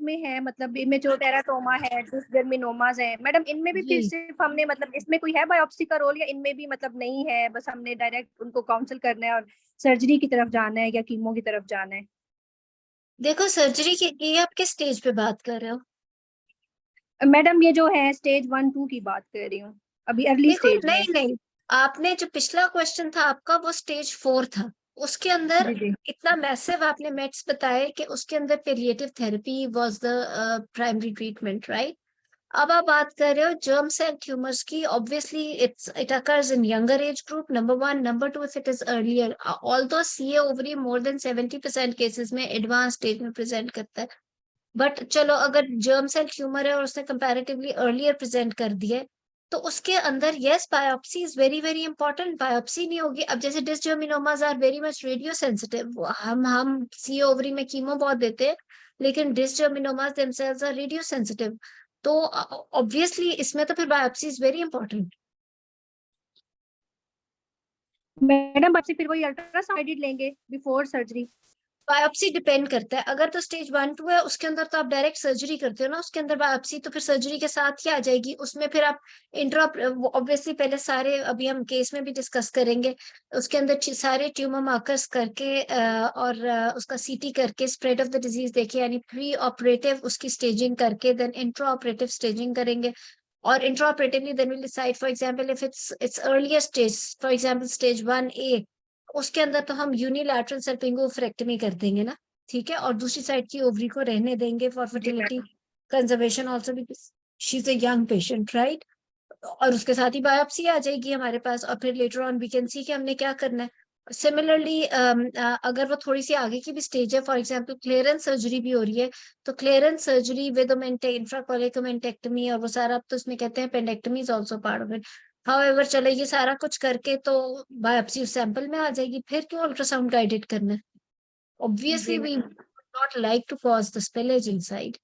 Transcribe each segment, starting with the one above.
में है, मतलब इमेचोर टेराटोमा है, डिस्जर्मिनोमास है मैडम, इनमें भी फिर जी सिर्फ हमने मतलब इसमें कोई है बायोप्सी का रोल, या इनमें भी मतलब नहीं है, बस हमने डायरेक्ट उनको काउंसिल करना है और सर्जरी की तरफ जाना है या कीमो की तरफ जाना है? देखो, सर्जरी की ये आप किस स्टेज पे बात कर रहे हो? मैडम ये जो है स्टेज 1-2 की बात कर रही हूँ, अभी अर्ली देखो, स्टेज में। नहीं नहीं, आपने जो पिछला क्वेश्चन था आपका वो स्टेज 4 था। उसके अंदर जी जी। इतना मैसिव आपने मेट्स बताए कि उसके अंदर palliative therapy was the primary treatment, right? अब आप बात कर रहे हो जर्म सेल ट्यूमर्स की। Obviously it occurs in younger age group, number one. Number two, if it is earlier, although CA ovary more than 70% cases में advance stage में present करता है। बट चलो, अगर जर्म सेल ट्यूमर है और उसने कंपैरेटिवली अर्लियर प्रेजेंट कर दिया है, तो उसके अंदर yes, biopsy is very very important. Biopsy नहीं होगी, अब जैसे dysgerminomas are very much radio sensitive, हम सी ओवरी में कीमो बहुत देते हैं, लेकिन dysgerminomas themselves are radio sensitive. तो ऑब्वियसली इसमें तो फिर biopsy is very important. Madam आपसे फिर वही अल्ट्रासाउंड एडिट लेंगे बिफोर सर्जरी? बायोप्सी डिपेंड करता है, अगर तो स्टेज 1-2 है उसके अंदर तो आप डायरेक्ट सर्जरी करते हो ना, उसके अंदर बायोप्सी तो फिर सर्जरी के साथ ही आ जाएगी। उसमें फिर आप इंट्रा, ऑब्वियसली पहले सारे, अभी हम केस में भी डिस्कस करेंगे, उसके अंदर सारे ट्यूमर मार्कर्स करके और उसका सीटी करके स्प्रेड ऑफ द डिजीज देखिए, यानी प्री ऑपरेटिव उसकी स्टेजिंग करके देन इंट्रा ऑपरेटिव स्टेजिंग करेंगे। और intra operatively then will decide, for example if it's earlier stage, for example stage 1A, उसके अंदर तो हम यूनिलैटरल सर्पिंगोफ्रेक्टमी कर देंगे ना, ठीक है, और दूसरी साइड की ओवरी को रहने देंगे फॉर जी fertility ma'am. Conservation also, she is a young patient, right? और उसके साथ ही बायोप्सी आ जाएगी हमारे पास, और फिर later on we can see कि हमने क्या करना है। सिमिलरली अगर वो थोड़ी सी आगे की भी स्टेज है, फॉर एग्जांपल क्लियरेंस सर्जरी भी हो रही है, तो क्लियरेंस सर्जरी विद इंफ्राकोलिकोमेंटेक्टमी और वो सारा, अब तो उसमें कहते हैं appendectomy is also part of it. However, चलो ये सारा कुछ करके तो बायोप्सी उस सैंपल में आ जाएगी, फिर क्यों अल्ट्रासाउंड गाइडेड करना है? जी obviously we ma'am. Not like to cause the spillage inside.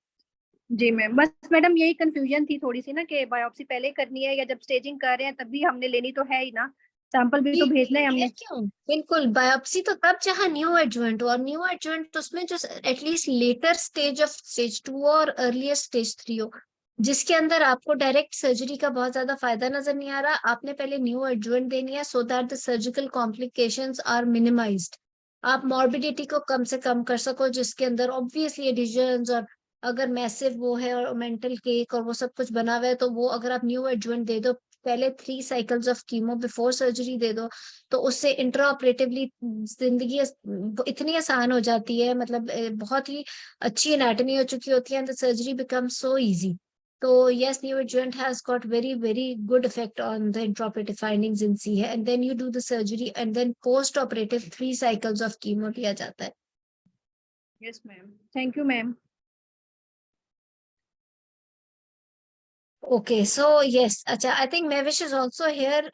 जी मैम, बस मैडम यही कंफ्यूजन थी थोड़ी सी ना, कि बायोप्सी पहले करनी है या जब स्टेजिंग कर रहे हैं तब भी हमने लेनी तो है ही ना, सैंपल भी तो ठीक भेजना है ठीक है, हमने। क्यों? बिल्कुल, बायोप्सी तो तब जहां न्यू एडजुवेंट हो, और न्यू एडजुवेंट तो उसमें जो at least later stage of stage 2 और अर्लियर स्टेज 3 हो, जिसके अंदर आपको डायरेक्ट सर्जरी का बहुत ज्यादा फायदा नजर नहीं आ रहा। आपने पहले न्यू एडजुवेंट देनी है so that the surgical complications are minimised, आप मॉर्बिडिटी को कम से कम कर सको, जिसके अंदर ऑब्वियसली एडिशंस, और अगर मैसिव वो है और मेंटल केक और वो सब कुछ बना हुआ है, तो वो अगर आप न्यू एडजुवेंट दे दो, पहले 3 cycles of chemo before surgery दे दो, तो उससे इंट्रा ऑपरेटिवली जिंदगी इतनी आसान हो जाती है, मतलब बहुत ही अच्छी एनाटॉमी हो चुकी होती है, and the surgery become so easy. तो yes, neoadjuvant has got very very good effect on the intraoperative findings in C है, and then you do the surgery, and then post operative 3 cycles of chemo दिया जाता है। Yes ma'am, thank you ma'am. Okay, so yes, अच्छा, I think Mahvish is also here.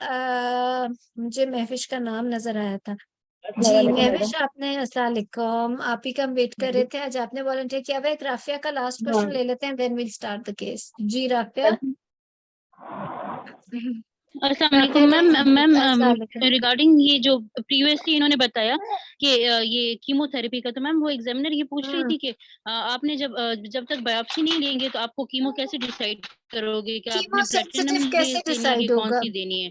मुझे महविश का नाम नजर आया था। जी अस्सलाम वालेकुम मैडम। महविश, आपने, अस्सलाम वालेकुम, आप ही का हम वेट कर रहे जी। थे। आज आपने वॉलंटियर किया हुआ है। एक राफिया का लास्ट क्वेश्चन हाँ। ले लेते हैं, then will start the case. जी राफिया। अस्सलाम वालेकुम राफिया जी, मैम। मैम अस्सलाम वालेकुम। रिगार्डिंग ये जो प्रीवियसली इन्होंने बताया कि ये कीमोथेरेपी का, तो मैम वो एग्जामिनर ये पूछ रही हम्म, थी कि आपने जब तक बायोप्सी नहीं लेंगे तो आपको कीमो कैसे डिसाइड करोगे कि कीमो आपने प्लेटिनम सेंसिटिव कैसे देनी है कि डिसाइड कौन होगा? सी देनी है?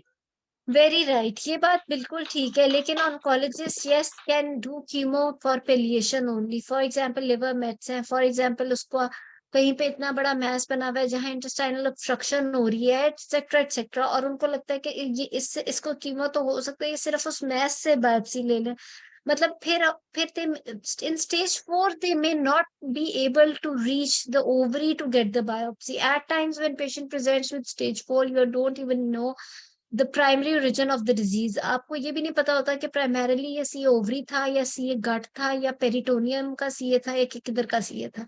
वेरी राइट, ये बात बिल्कुल ठीक है, लेकिन oncologist yes can do chemo for palliation only. For example liver mets हैं, फॉर एग्जांपल उसको कहीं पे इतना बड़ा मैस बना हुआ है जहां इंटेस्टाइनल ऑब्स्ट्रक्शन हो रही है, एक्सेट्रा एक्सेट्रा, और उनको लगता है कि ये इससे इसको कीमो तो हो सकता है, ये सिर्फ उस मैस से बायोप्सी ले लें। मतलब फिर they, in stage 4 they may not be able to reach the ovary to get the biopsy. At times when patient presents with stage 4, you don't even know the primary origin of the disease. आपको ये भी नहीं पता होता कि primarily ये सी ovary था, या सी गट था, या पेरिटोनियम का सीए था, या किधर का सीए था।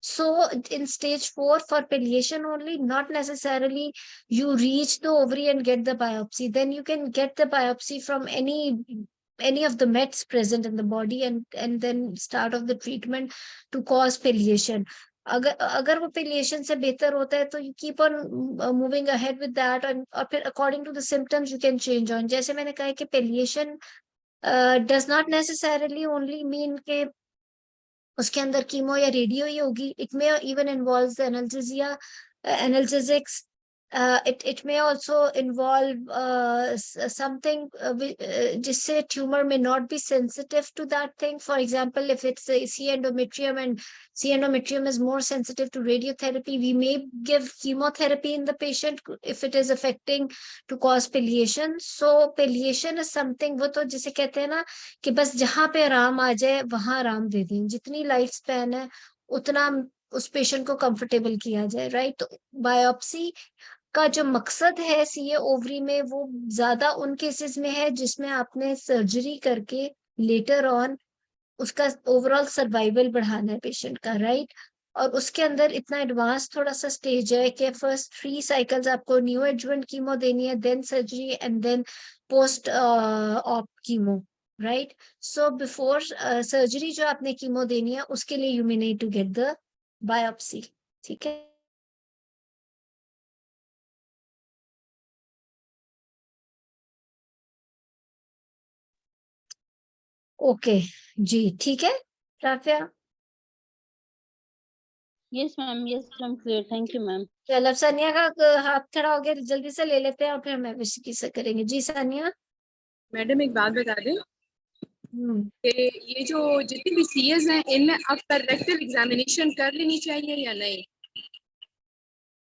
So in stage 4 for palliation only, not necessarily you reach the ovary and get the biopsy. Then you can get the biopsy from any of the mets present in the body, and then start of the treatment to cause palliation. अगर अगर वो पेलिएशन से बेहतर होता है तो you keep on moving ahead with that, और फिर according to the symptoms you can change on. जैसे मैंने कहा कि palliation does not necessarily only mean के उसके अंदर कीमो या रेडियो ही होगी. It may even involve analgesia, analgesics. It may also involve something जिससे tumor may not be sensitive to that thing. For example, if it's a C endometrium and C endometrium is more sensitive to radiotherapy, we may give chemotherapy in the patient if it is affecting to cause palliation. So palliation is something, वो तो जिसे कहते हैं ना कि बस जहाँ पे आराम आ जाए वहां आराम दे दें, जितनी लाइफ स्पैन है उतना उस पेशेंट को कंफर्टेबल किया जाए, राइट. तो बायोप्सी का जो मकसद है सीए ओवरी में वो ज्यादा उन केसेस में है जिसमें आपने सर्जरी करके लेटर ऑन उसका ओवरऑल सर्वाइवल बढ़ाना है पेशेंट का, राइट. और उसके अंदर इतना एडवांस थोड़ा सा स्टेज है कि फर्स्ट 3 साइकिल्स आपको न्यू एडजुवेंट कीमो देनी है, then surgery and then post op chemo, right. So before surgery जो आपने कीमो देनी है उसके लिए you may need to get the biopsy. ठीक है. ओके जी, ठीक है Rafia. Yes ma'am clear, thank you ma'am. चलो सानिया का हाथ खड़ा हो गया, जल्दी से ले लेते हैं और फिर हम एमएससी से करेंगे. जी सानिया. मैडम एक बात बता दें कि ये जो जितनी भी सीएस हैं इनमें अब करेक्टिव एग्जामिनेशन कर लेनी चाहिए या नहीं?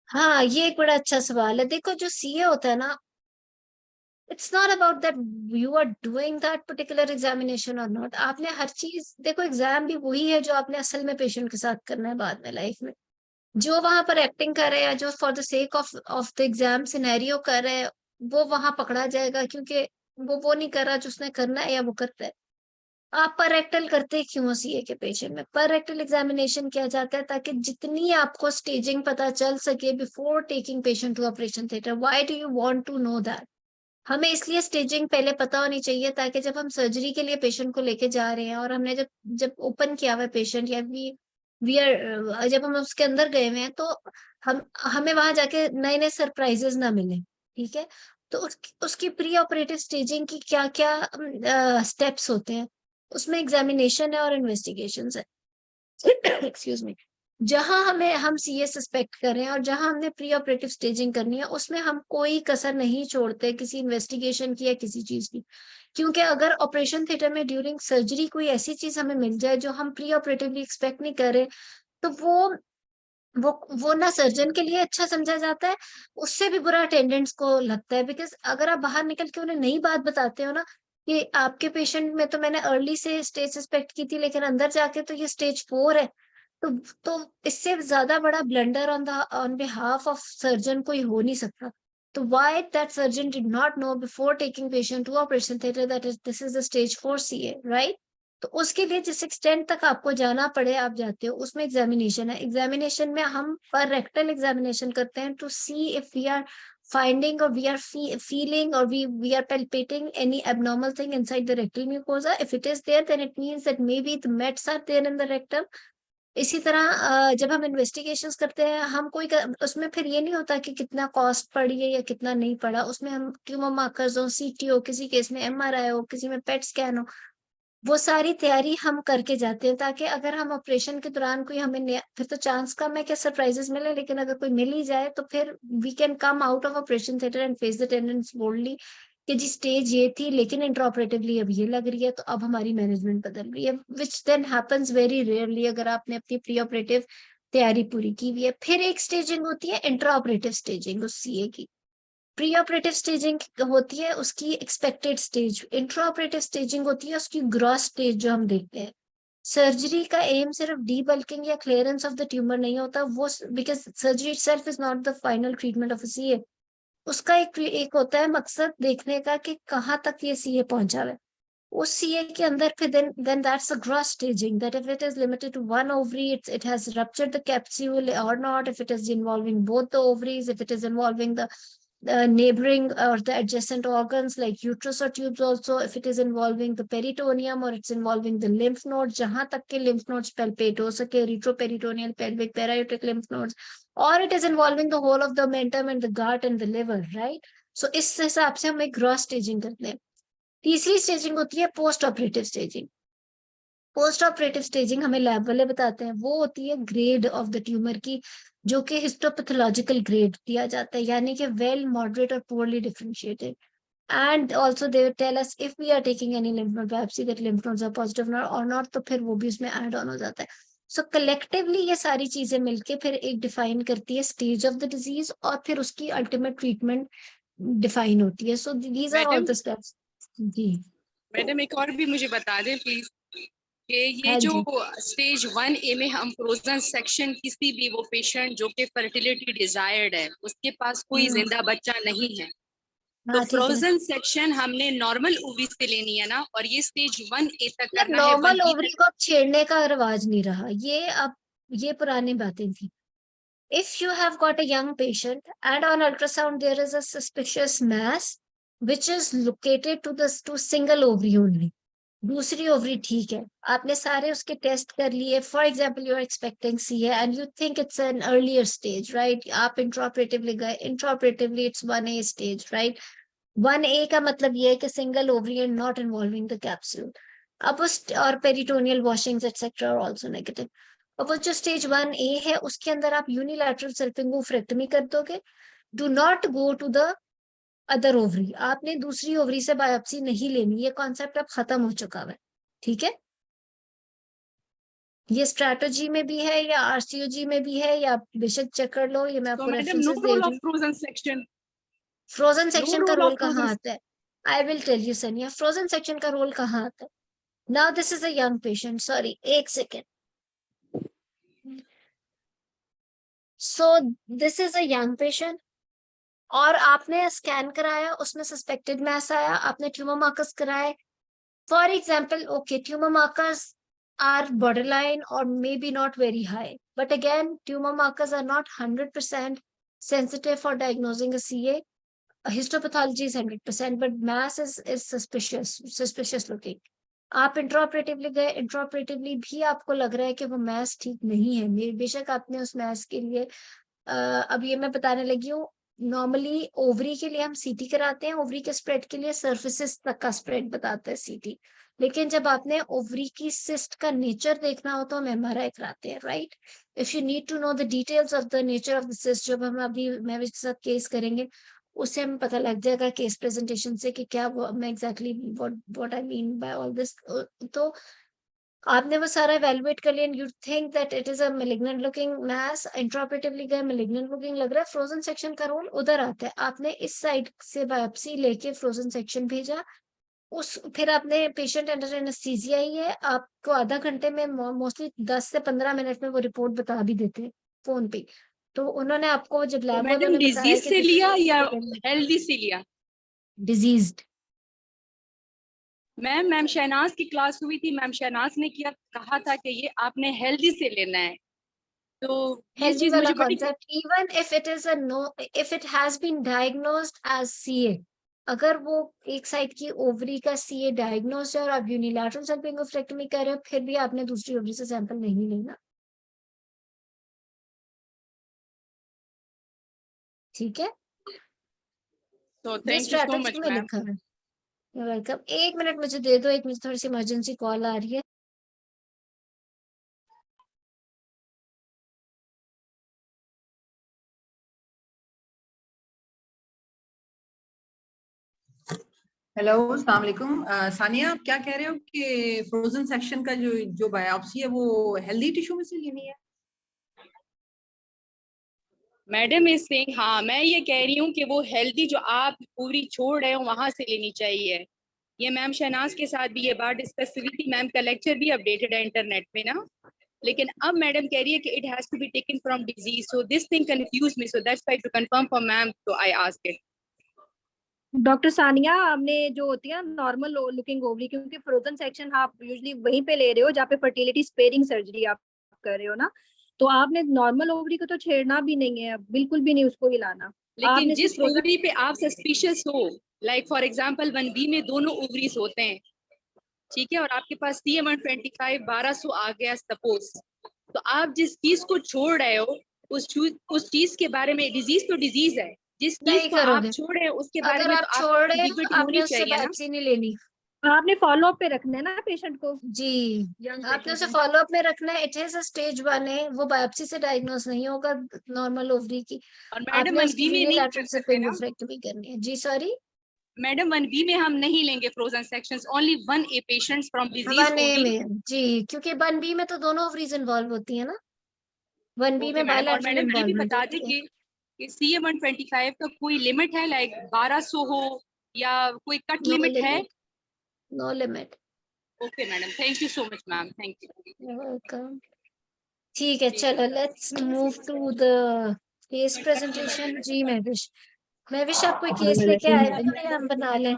हाँ, ये एक बड़ा अच्छा सवाल है. देखो जो सीए होता है ना, it's not about that you are doing that particular examination or not. आपने हर चीज देखो, एग्जाम भी वही है जो आपने असल में पेशेंट के साथ करना है बाद में लाइफ में. जो वहां पर एक्टिंग कर रहे हैं, जो for the sake of the exam scenario कर रहे हैं, वो वहां पकड़ा जाएगा क्योंकि वो नहीं कर रहा जो उसने करना है या वो करता है. आप पर रेक्टल करते क्यों सीए के पेशेंट में? पर रेक्टल एग्जामिनेशन किया जाता है ताकि जितनी आपको स्टेजिंग पता चल सके before taking patient to operation theatre. Why do you want to know that? हमें इसलिए स्टेजिंग पहले पता होनी चाहिए ताकि जब हम सर्जरी के लिए पेशेंट को लेके जा रहे हैं और हमने जब जब ओपन किया हुआ है पेशेंट या वी आर जब हम उसके अंदर गए हुए हैं तो हमें वहां जाके नए नए सरप्राइजेस ना मिले. ठीक है. तो उसकी प्री ऑपरेटिव स्टेजिंग की क्या क्या स्टेप्स होते हैं, उसमें एग्जामिनेशन है और इन्वेस्टिगेशन है. Excuse me. जहां हम सीए सस्पेक्ट कर रहे हैं और जहां हमने प्री ऑपरेटिव स्टेजिंग करनी है उसमें हम कोई कसर नहीं छोड़ते किसी इन्वेस्टिगेशन की या किसी चीज की. क्योंकि अगर ऑपरेशन थिएटर में ड्यूरिंग सर्जरी कोई ऐसी चीज हमें मिल जाए जो हम प्री ऑपरेटिवली एक्सपेक्ट नहीं कर रहे, तो वो ना सर्जन के लिए अच्छा समझा जाता है, उससे भी बुरा अटेंडेंट्स को लगता है. बिकॉज अगर आप बाहर निकल के उन्हें नई बात बताते हो ना कि आपके पेशेंट में तो मैंने अर्ली से स्टेज सस्पेक्ट की थी लेकिन अंदर जाके तो ये स्टेज 4 है, तो इससे ज्यादा बड़ा blunder on behalf of surgeon कोई हो नहीं सकता. तो why that surgeon did not know before taking patient to operation theatre that is this is the stage 4 CA, right. तो उसके लिए जिस एक्सटेंट तक आपको जाना पड़े आप जाते हो, उसमें एग्जामिनेशन है. एग्जामिनेशन में हम पर रेक्टल एग्जामिनेशन करते हैं to see if we are finding or we are feeling or we are palpating any abnormal thing inside the rectal mucosa. If it is there, then it means that maybe the mets are there in the rectum. इसी तरह जब हम investigations करते हैं हम उसमें फिर ये नहीं होता कि कितना कॉस्ट पड़ी है या कितना नहीं पड़ा. उसमें हम ट्यूमर मार्कर्स हो, सीटी हो, किसी केस में एमआरआई हो, किसी में पेट स्कैन हो, वो सारी तैयारी हम करके जाते हैं ताकि अगर हम ऑपरेशन के दौरान कोई हमें फिर तो चांस कम है कि सरप्राइजेस मिले, लेकिन अगर कोई मिल ही जाए तो फिर we can come out of operation theatre and face the attendants boldly कि जी स्टेज ये थी लेकिन इंट्राऑपरेटिवली अब ये लग रही है तो अब हमारी मैनेजमेंट बदल रही है, which then happens very rarely अगर आपने अपनी प्री ऑपरेटिव तैयारी पूरी की हुई है. फिर एक स्टेजिंग होती है इंट्राऑपरेटिव स्टेजिंग उस सीए की. प्री ऑपरेटिव स्टेजिंग होती है उसकी expected stage. Intra operative staging होती है उसकी ग्रॉस स्टेज जो हम देखते हैं. सर्जरी का एम सिर्फ डीबल्किंग या क्लियरेंस ऑफ द ट्यूमर नहीं होता, वो because surgery itself is not the final treatment of CA. उसका एक होता है मकसद देखने का कि कहाँ तक ये सीए पहुंचा है. उस सीए के अंदर फिर then that's a gross staging that if it is limited to one ovary, it has ruptured the capsule or not, if it is involving both the ovaries, if it is involving the neighboring or the adjacent organs like uterus or tubes also, if it is involving the peritoneum or it's involving the lymph nodes, जहां तक के lymph nodes palpate हो सके, retroperitoneal, pelvic, parietic lymph nodes, or it is involving the whole of the mentum and the gut and the liver, right. So इस हिसाब से हम एक gross staging करते हैं. तीसरी स्टेजिंग होती है post operative staging. Post operative staging हमें लैब वाले बताते हैं, वो होती है ग्रेड ऑफ द ट्यूमर की, जो कि हिस्टोपैथोलॉजिकल ग्रेड दिया जाता है, यानी कि वेल, मॉडरेट और poorly differentiated. And also they will tell us if we are taking any lymph node biopsy that lymph nodes are positive or not, तो फिर वो भी उसमें add on हो जाता है. So collectively ये सारी चीजें मिलके फिर एक define करती है stage of the disease, और फिर उसकी ultimate treatment define होती है. So these are all madam the steps. जी मैडम एक और भी मुझे बता दें प्लीज कि ये हाँ जो जी स्टेज 1A में हम फ्रोजन सेक्शन, किसी भी वो पेशेंट जो कि फर्टिलिटी डिजायर्ड है, उसके पास कोई जिंदा बच्चा नहीं है, तो हाँ ठीक है. फ्रोजन सेक्शन हमने नॉर्मल ओवरी से लेनी है ना, और ये स्टेज 1A तक यार करना है, नॉर्मल 1B ओवरी तक. को अब छेड़ने का रिवाज नहीं रहा, ये अब ये पुरानी बातें थी. If you have got a young patient and on ultrasound there is a suspicious mass which is located to single ovary only, दूसरी ओवरी ठीक है, आपने सारे उसके टेस्ट कर लिए, for example you are expecting CA and you think it's an earlier stage, right, आप intraoperatively गए, इंट्राऑपरेटिवली it's 1A stage, right. 1A का मतलब ये है कि single ovary and not involving the capsule. अब उस और peritoneal washings etcetera are also negative. अब वो जो स्टेज 1A है उसके अंदर आप यूनिलैटरल सल्पिंगोफ्रेक्टमी कर दोगे. Do not go to the other ovary, आपने दूसरी ओवरी से बायोप्सी नहीं लेनी, ये कॉन्सेप्ट अब खत्म हो चुका है. ठीक है, ये स्ट्रैटेजी में भी है या RCOG में भी है, या बेशक चेक कर लो, ये मैं तो आपको मैडम नो रेफरेंसेस दे रोल रही ऑफ हूँ. Frozen section, frozen no section का रोल रोल ऑफ कहाँ फ्रोजन. आता है? I will tell you Sania, frozen section का रोल कहाँ आता है. Now this is a young patient, sorry एक second. So this is a young patient और आपने स्कैन कराया, उसमें सस्पेक्टेड मैस आया, आपने ट्यूमर मार्कर्स कराए. For example, okay, tumour markers are borderline or maybe not very high, but again tumor markers are not 100% sensitive for diagnosing a CA. Histopathology is 100%, but mass is suspicious looking. आप intraoperatively गए, इंट्राऑपरेटिवली भी आपको लग रहा है कि वो mess ठीक नहीं है, बेशक आपने उस मैस के लिए अब ये मैं बताने लगी हूँ, नॉर्मली ओवरी के लिए हम CT कराते हैं, ओवरी के स्प्रेड के लिए सर्फेसिस तक का स्प्रेड बताता है CT, लेकिन जब आपने ओवरी की सिस्ट का नेचर देखना हो तो हम MRI कराते हैं, right. If you need to know the details of the nature of the cyst, जब हम अभी मैं इसके साथ केस करेंगे उससे हमें पता लग जाएगा केस प्रेजेंटेशन से कि क्या मैं exactly what I mean by all this. तो आपने वो सारा इवेलुएट कर लिया, you think that it is a malignant looking mass, intraoperatively गए, मैलिग्नेंट लुकिंग लग रहा है, फ्रोजन सेक्शन का रोल उधर आता है. आपने इस साइड से बायोप्सी लेके फ्रोजन सेक्शन भेजा, उस फिर आपने पेशेंट अंडर एनेस्थीसिया ही है, आपको आधा घंटे में मोस्टली 10 से 15 मिनट में वो रिपोर्ट बता भी देते हैं फोन पे. तो उन्होंने आपको जब तो लैब वालों मैडम ने बताया डिजीज कि से लिया या हेल्दी से लिया? डिजीज्ड. मैम शहनाज की क्लास हुई थी, मैम शहनाज ने किया कहा था कि ये आपने हेल्दी से लेना है, तो ये हेल्दी चीज वाला मुझे बड़ी. Concept, even if it is a no, if it has been diagnosed as CA, अगर वो एक साइड की ओवरी का CA डायग्नोज है और आप यूनिलैटरल सल्पिंगोफ्रेक्टमी कर रहे हो, फिर भी आपने दूसरी ओवरी से सैंपल नहीं लेना. ठीक है, तो ये thank you so strategy much में मैम. लिखा है. वेलकम. 1 मिनट मुझे दे दो, एक मिनट, थोड़ी सी इमरजेंसी कॉल आ रही है. हेलो, अस्सलाम वालेकुम. सानिया, आप क्या कह रहे हो कि फ्रोजन सेक्शन का जो बायोप्सी है वो हेल्दी टिश्यू में से लेनी है? मैडम इज सेइंग, हाँ मैं ये कह रही हूँ कि वो हेल्दी जो आप पूरी छोड़ रहे हो वहां से लेनी चाहिए. ये मैम शहनाज के साथ भी ये बात डिस्कस हुई थी, मैम का लेक्चर भी अपडेटेड है इंटरनेट पे ना, लेकिन अब मैडम कह रही है कि it has to be taken from disease, so this thing confuse me, so that's why to confirm for ma'am, तो I asked it. Doctor Sania, हमने जो होती है नॉर्मल लुकिंग ओवरी, क्योंकि फ्रोजन सेक्शन आप यूजुअली वहीं पे ले रहे हो जहाँ पे फर्टिलिटी स्पेयरिंग सर्जरी आप कर रहे हो ना, तो आपने नॉर्मल ओवरी को तो छेड़ना भी नहीं है, बिल्कुल भी नहीं उसको हिलाना. लेकिन आपने जिस सिर्फ ओवरी पे आप सस्पिशियस हो, लाइक फॉर एग्जांपल 1B में दोनों ओवरीज होते हैं, ठीक है, और आपके पास CA 125 1200 आ गया सपोज, तो आप जिस चीज को छोड़ रहे हो उस चीज के बारे में, डिजीज तो डिजीज है, जिस चीज नहीं को आप करोगे, छोड़ रहे हो उसके बारे अगर में आप तो आपको छोड़ रहे हो एंटीग्विटी आपने होनी उससे चाहिए ना. बायोप्सी नहीं लेनी. आपने फॉलो अप पे रखना है ना पेशेंट को। जी, आपने उसे फॉलो अप में रखना है। इट इज अ स्टेज 1 है, वो बायोप्सी से डायग्नोस नहीं होगा नॉर्मल ओवरी की। और मैडम आपने 1B उसकी में नहीं कर यूनिलैटरल सकते ना सिपिंगोफ्रेक्टमी करनी है। जी सॉरी, मैडम, 1B में हम नहीं लेंगे frozen sections, only 1A patients from disease 1A ovary. में जी, क्योंकि 1B में तो दोनों ओवरीज इन्वॉल्व होती है ना, 1B ओके में मैडम, और बायलैटरल मैडम ये भी इन्वॉल्वमेंट बता दें होती है। कि CA 125 का कोई लिमिट है, लाइक 1200 हो या कोई कट नो लिमिट है? Limit, no limit. Okay madam, thank you so much ma'am, thank you. Welcome. ठीक है, चलो let's move to the case presentation. जी महविश आप कोई केस लेके आए थे या हम बना लें?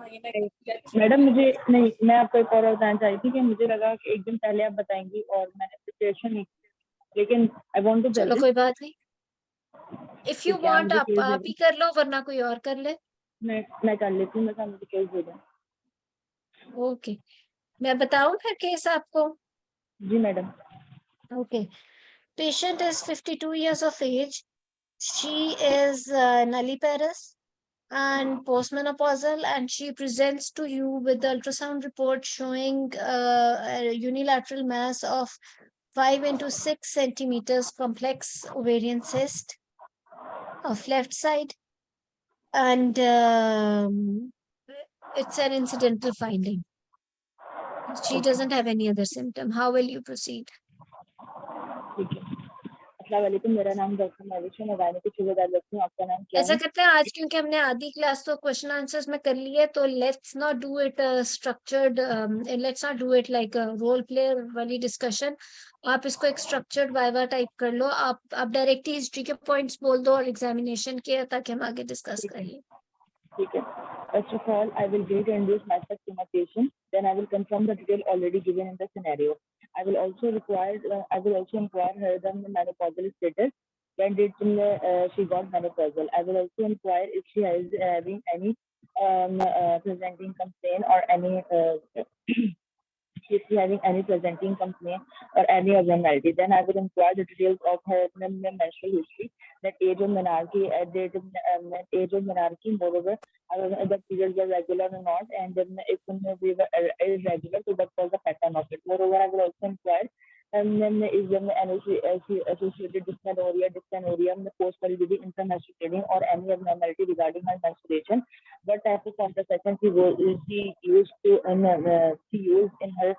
मैडम मुझे नहीं, मैं आपको एक और बताना चाहती थी कि मुझे लगा कि एक दिन पहले आप बताएंगी और मैंने प्रिपरेशन नहीं की, लेकिन आई वांट टू चलो कोई बात नहीं, इफ यू ठीक है, आप वांट मुझे केस आप दे ही दें। कर लो वरना कोई और कर ले। मैं कर लेती हूँ, बस आप मुझे केस दे दें। ओके, मैं बताऊं फिर केस आपको? जी madam. Okay. Patient is 52 years of age. She is nulliparous and postmenopausal, and she presents to you with the ultrasound report showing a unilateral mass of 5 into 6 centimeters complex ovarian cyst of left side, and it's an incidental finding. She doesn't have any other symptom. How will you proceed? ठीक है, अस्सलाम वालेकुम, मेरा नाम doctor Mahwish है, मैं गायनेको हूँ। आपका नाम क्या ऐसा है? करते हैं आज, क्योंकि हमने आधी क्लास तो क्वेश्चन आंसर्स में कर ली है, तो let's not do it structured, let's not do it like role play वाली डिस्कशन। आप इसको एक स्ट्रक्चर्ड वाइवा टाइप कर लो। आप डायरेक्ट ही हिस्ट्री के पॉइंट्स बोल दो और एग्जामिनेशन के, ताकि हम आगे डिस्कस कर लें। ठीक है। First of all, I will reintroduce myself to my patient. Then I will confirm the detail already given in the scenario. I will also inquire her the menopausal status. When did she got menopausal? I will also inquire if she has having any presenting complaint or any if she having any presenting complaint or any abnormality. Then I will inquire the details of her menstrual history, that age of menarche, age of menarche. Moreover, the periods were regular or not, and then if we were irregular, so that was the pattern of it. Moreover, I will also inquire and then is there any associated dysmenorrhea, post-validity intramenstrual bleeding, or any abnormality regarding her menstruation. What type of contraception she used in her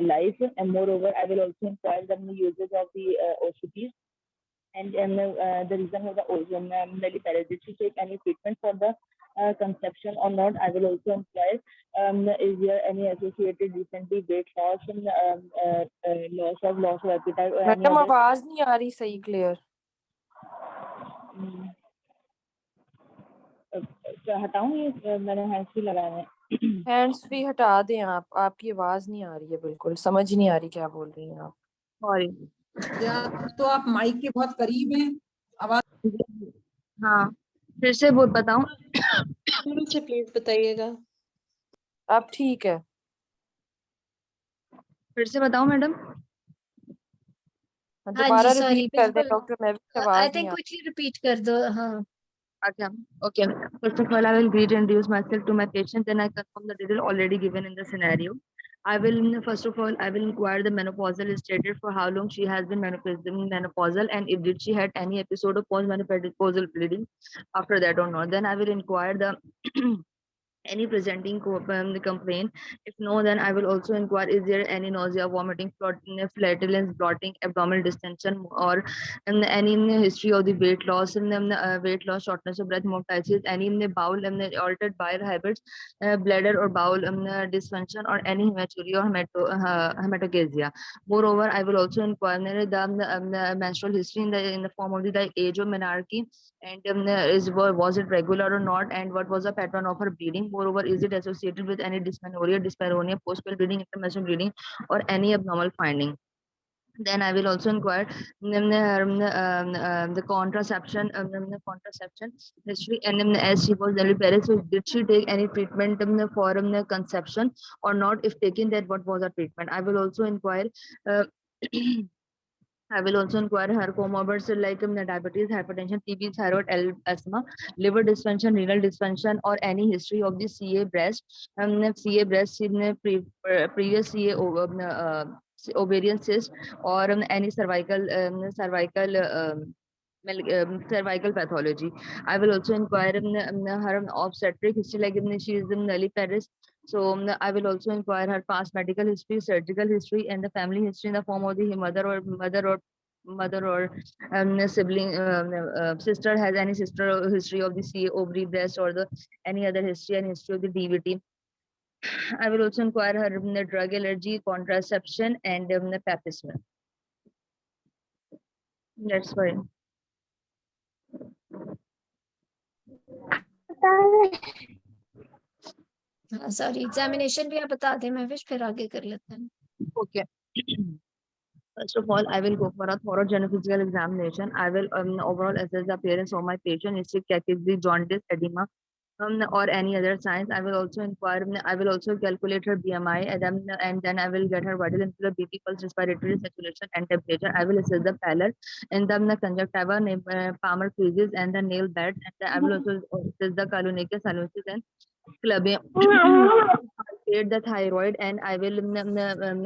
life, and moreover, I will also inquire the uses of the OCPs and the reason for the ozone nulliparous. Did she take any treatment for the conception or not? I will also inquire is there any associated recently weight loss and loss of appetite or any madam other? आवाज नहीं आ रही सही clear. हटाऊं ये, मैंने hands free लगाए हैं। Hands free हटा दें आप, आपकी आवाज नहीं आ रही है, बिल्कुल समझ नहीं आ रही क्या बोल रही हैं आप। सॉरी। या तो आप माइक के बहुत करीब हैं, आवाज। हाँ, फिर से बोल बताऊं? मुझे प्लीज बताइएगा। अब ठीक है, फिर से बताऊं मैडम? हाँ दोबारा जी, सॉरी, रिपीट कर दें बिल्कुल। डॉक्टर, मैं भी आई आवाज नहीं थिंक आ क्विकली रिपीट कर दो। हाँ, Okay, okay. First of all, I will greet and introduce myself to my patient, then I confirm the detail already given in the scenario. I will, first of all, I will inquire the menopausal status, for how long she has been menopausal, and if did she had any episode of postmenopausal bleeding after that or not. Then I will inquire the any presenting the complaint. If no, then I will also inquire, is there any nausea, vomiting, flatulence, bloating, abdominal distension, or any history of the weight loss, and weight loss, shortness of breath, hemoptysis, any bowel altered bile habits, bladder or bowel dysfunction, or any hematuria or hematogasia. Moreover, I will also inquire the menstrual history in the form of the age of menarche, and was it regular or not, and what was the pattern of her bleeding. Moreover, is it associated with any dyspareunia, post-pill bleeding, intermenstrual bleeding, or any abnormal finding. Then I will also inquire the contraception history, and as she was nulliparous, so did she take any treatment for conception or not? If taken, that what was the treatment. I will also inquire I will also inquire her comorbidities like diabetes, hypertension, TB, thyroid, asthma, liver dysfunction, renal dysfunction, or any history of the CA breast, CA breast in previous CA ovarian cyst, or any cervical cervical pathology. I will also inquire her obstetric history, like she is nulliparous. So I will also inquire her past medical history, surgical history, and the family history in the form of the mother or sibling, sister has any sister history of the CA, ovary, breast, or the any other history and history of the DVT. I will also inquire her drug allergy, contraception, and pap smear. That's fine. Sorry examination भी आप बता दें महविश, फिर आगे कर लेते हैं. Okay. First of all, I will go for a thorough general physical examination. I will overall assess the appearance of my patient, history, category, jaundice, edema, or any other signs. I will also inquire. I will also calculate her BMI, and then I will get her vital inflow, BP, pulse, respiratory, saturation, and temperature. I will assess the pallor and the conjunctiva, palmar creases, and the nail beds. And I will also assess the colonychia, sinuses, and clubbing. The thyroid, and I will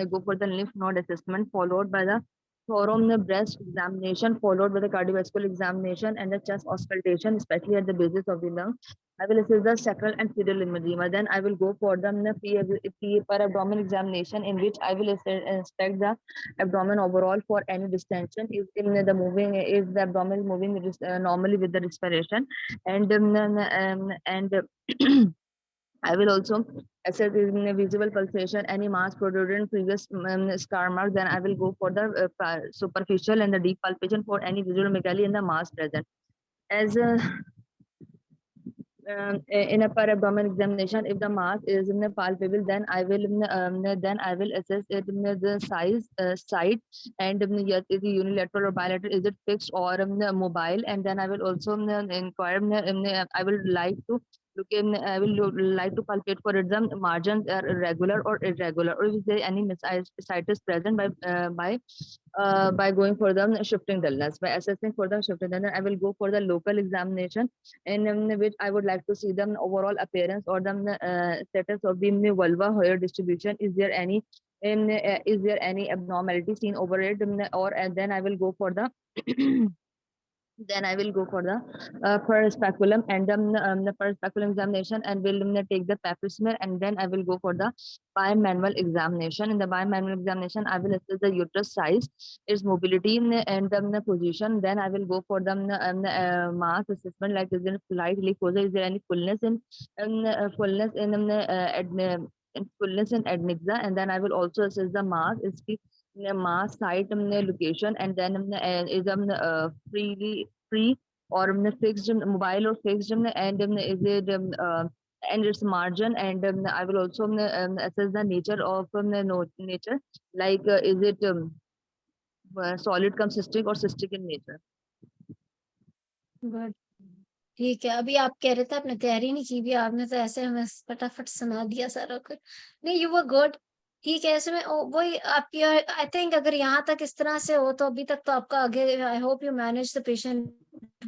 go for the lymph node assessment, followed by the thorough breast examination, followed by the cardiovascular examination and the chest auscultation, especially at the basis of the lung. I will assess the sacral and pedal lymphedema. Then I will go for the per abdomen examination, in which I will inspect the abdomen overall for any distension. If the abdomen is moving normally with the respiration, and I will also assess in visible pulsation, any mass protrusion, previous scar mark. Then I will go for the superficial and the deep palpation for any visual megaly in the mass present. As in a per abdomen examination, if the mass is in the palpable, then I will assess it in the size, site, and is it unilateral or bilateral, is it fixed or mobile, and then I will also inquire. I will like to I will like to palpate for it. The margins are regular or irregular, or is there any myositis present by going for the shifting dullness. By assessing for the shifting dullness, I will go for the local examination, in which I would like to see the overall appearance or the status of the vulva hair distribution. Is there any abnormality seen over it, and then I will go for the then I will go for the first speculum and the first speculum examination, and will take the pap smear, and then I will go for the bimanual examination. In the bimanual examination, I will assess the uterus size, its mobility, and the position. Then I will go for the mass assessment, like is there slight licosa, is there any fullness in adnexa, and then I will also assess the mass, its mass, site, location, and then is free or fixed, mobile or fixed, and is it and its margin, and I will also assess the nature of nature, like is it solid cum cystic or cystic in nature. Good, ठीक है. अभी आप कह रहे थे आपने तैयारी नहीं की भी, आपने तो ऐसे हमें फटाफट सुना दिया सारा कुछ. नहीं, यू वर गुड. ठीक है, ऐसे में वही आपकी, आई थिंक अगर यहाँ तक इस तरह से हो तो अभी तक तो आपका आगे, I hope you manage the patient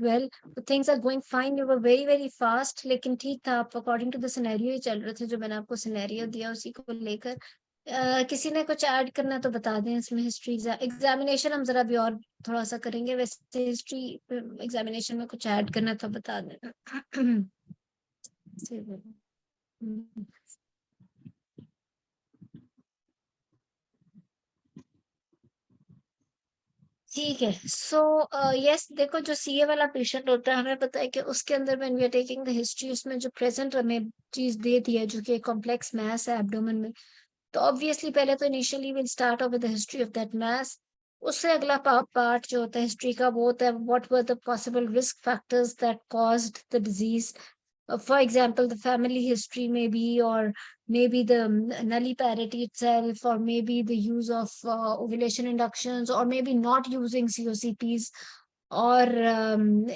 well, things are going fine. You were very very fast, लेकिन ठीक था, आप अकॉर्डिंग टू द सिनेरियो ही चल रहे थे जो मैंने आपको सिनेरियो दिया उसी को लेकर. किसी ने कुछ ऐड करना तो बता दें इसमें. हिस्ट्री एग्जामिनेशन हम जरा भी और थोड़ा सा करेंगे, वैसे हिस्ट्री एग्जामिनेशन में कुछ ऐड करना तो बता दें. ठीक है. सो यस, देखो जो सीए वाला पेशेंट होता है, हमें पता है कि उसके अंदर when we are taking the history, उसमें जो प्रेजेंट हमें चीज दे दी है जो कि कॉम्प्लेक्स मैस है एब्डोमेन में, तो ऑब्वियसली पहले तो initially will start off with the history of that mass. उससे अगला पार्ट जो होता है हिस्ट्री का, वो होता है what were the possible risk factors that caused the disease. For example, the family history maybe, or maybe the nulliparity itself, or maybe the use of ovulation inductions, or maybe not using COCPs, or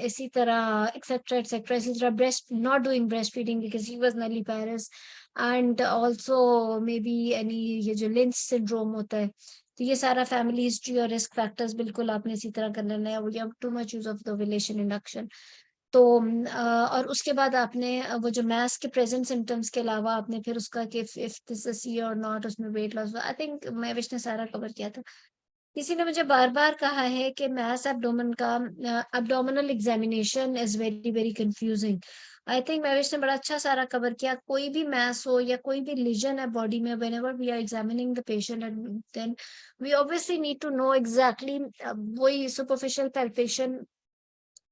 इसी तरह etc etc इसी तरह not doing breastfeeding because he was nulliparous, and also maybe any ये जो Lynch syndrome होता है, तो ये सारा फैमिली हिस्ट्री और रिस्क फैक्टर्स बिल्कुल आपने इसी तरह कर लेना है। वो too much use of the ovulation induction. तो और उसके बाद आपने वो जो मैस के प्रेजेंट सिम्टम्स के अलावा आपने फिर उसका कि if this is C or not, उसमें weight loss, I think Mahvish ने सारा कवर किया था। किसी ने मुझे बार बार कहा है कि मैस एब्डोमेन का abdominal examination is very very confusing. I think Mahvish ने बड़ा अच्छा सारा कवर किया। कोई भी मैस हो या कोई भी लीजन है बॉडी में, whenever we are examining the patient, and then we obviously need to know exactly, वही सुपरफिशियल पैल्पेशन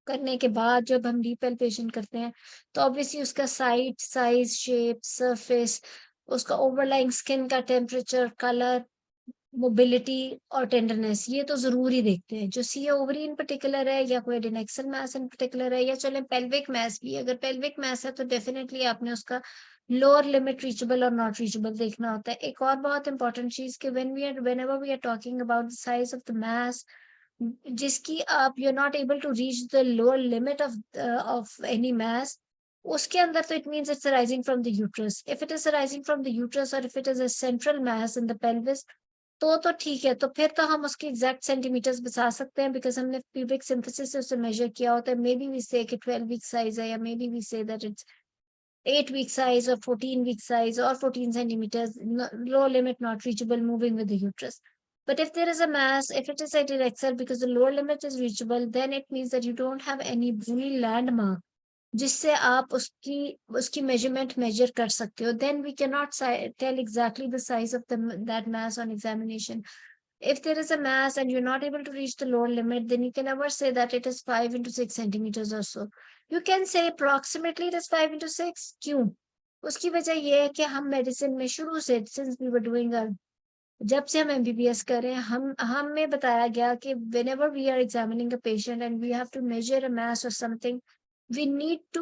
करने के बाद जब हम डीप पैल्पेशन करते हैं तो ऑब्वियसली उसका साइट, साइज, शेप, सरफेस, उसका ओवरलाइंग स्किन का टेम्परेचर, कलर, मोबिलिटी और टेंडरनेस, ये तो जरूर ही देखते हैं। जो सी ओवरी इन पर्टिकुलर है या कोई एडेनेक्सल मैस इन पर्टिकुलर है, या चले पेल्विक मैस भी, अगर पेल्विक मैस है तो डेफिनेटली आपने उसका लोअर लिमिट रीचेबल और नॉट रीचेबल देखना होता है। एक और बहुत इंपॉर्टेंट चीज कि whenever we are talking about the size of the mass, जिसकी आप you're not able to reach the lower limit of any mass, उसके अंदर तो it means it's arising from the uterus. If it is arising from the uterus or if it is a central mass in the pelvis, तो ठीक है, तो फिर तो हम उसके एग्जैक्ट सेंटीमीटर्स बता सकते हैं, बिकॉज हमने प्यूबिक सिंथेसिस से उसे मेजर किया होता है। मे बी वी से कि 12 वीक साइज है, या maybe we say that it's 8 week size और 14 वीक साइज और 14 centimeters, low limit not reachable, moving with the uterus. But if there is a mass, if it is at irexor, because the lower limit is reachable, then it means that you don't have any bony landmark जिससे आप उसकी measurement measure कर सकते हो. Then we cannot tell exactly the size of that mass on examination. If there is a mass and you're not able to reach the lower limit, then you can never say that it is 5 into 6 centimeters or so. You can say approximately it is 5 into 6. क्यों? उसकी वजह ये है कि हम medicine में शुरू से, since we were doing जब से हम MBBS कर रहे हैं, हमें बताया गया कि whenever we are examining a patient and we have to measure a mass or something, we need to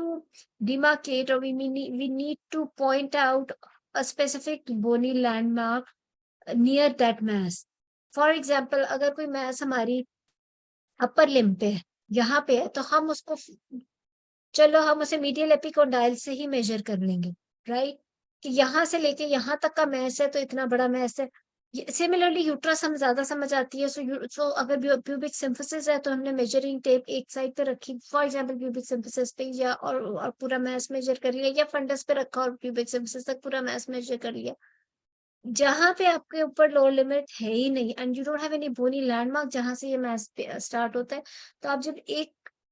demarcate or we need to point out a specific bony landmark near that mass. For example, अगर कोई mess हमारी अपर लिम पे है, यहाँ पे है, तो हम उसको, चलो हम उसे मीडियल एपिकोंडाइल से ही मेजर कर लेंगे, राइट, कि यहाँ से लेके यहाँ तक का मैस है तो इतना बड़ा मैस है। सिमिलरली यूट्रस हम ज्यादा समझ आती है, सो अगर प्यूबिक सिम्फिसिस है तो हमने मेजरिंग टेप एक साइड पे रखी, फॉर एग्जांपल प्यूबिक सिम्फिसिस पे, या और पूरा मैस मेजर कर लिया, या फंडस पे रखा और प्यूबिक सिम्फिसिस तक पूरा मैस मेजर कर लिया। जहां पे आपके ऊपर लोअर लिमिट है ही नहीं and you don't have any bony landmark जहां से ये मैच स्टार्ट होता है, तो आप जब एक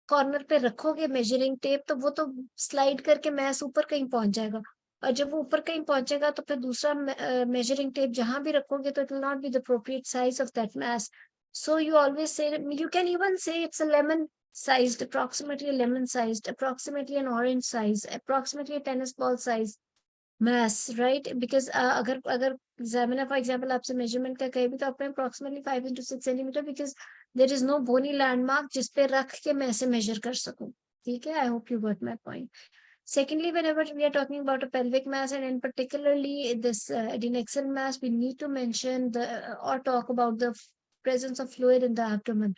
कॉर्नर पे रखोगे मेजरिंग टेप, तो वो तो स्लाइड करके मैच ऊपर कहीं पहुंच जाएगा, और जब वो ऊपर कहीं पहुंचेगा तो फिर दूसरा मेजरिंग टेप जहां भी रखोगे तो it will not be the appropriate size of that match. So you always say, you can even say it's a lemon sized, approximately a lemon sized, approximately an orange size, approximately a tennis ball size mass, right? Because अगर examiner for example आपसे measurement का कहे भी तो आपने approximately 5 into 6 centimeter, because there is no bony landmark जिस पे रख के मैं ऐसे measure कर सकूं. ठीक है, I hope you got my point. Secondly, whenever we are talking about a pelvic mass and in particularly this adnexal mass, we need to mention or talk about the presence of fluid in the abdomen.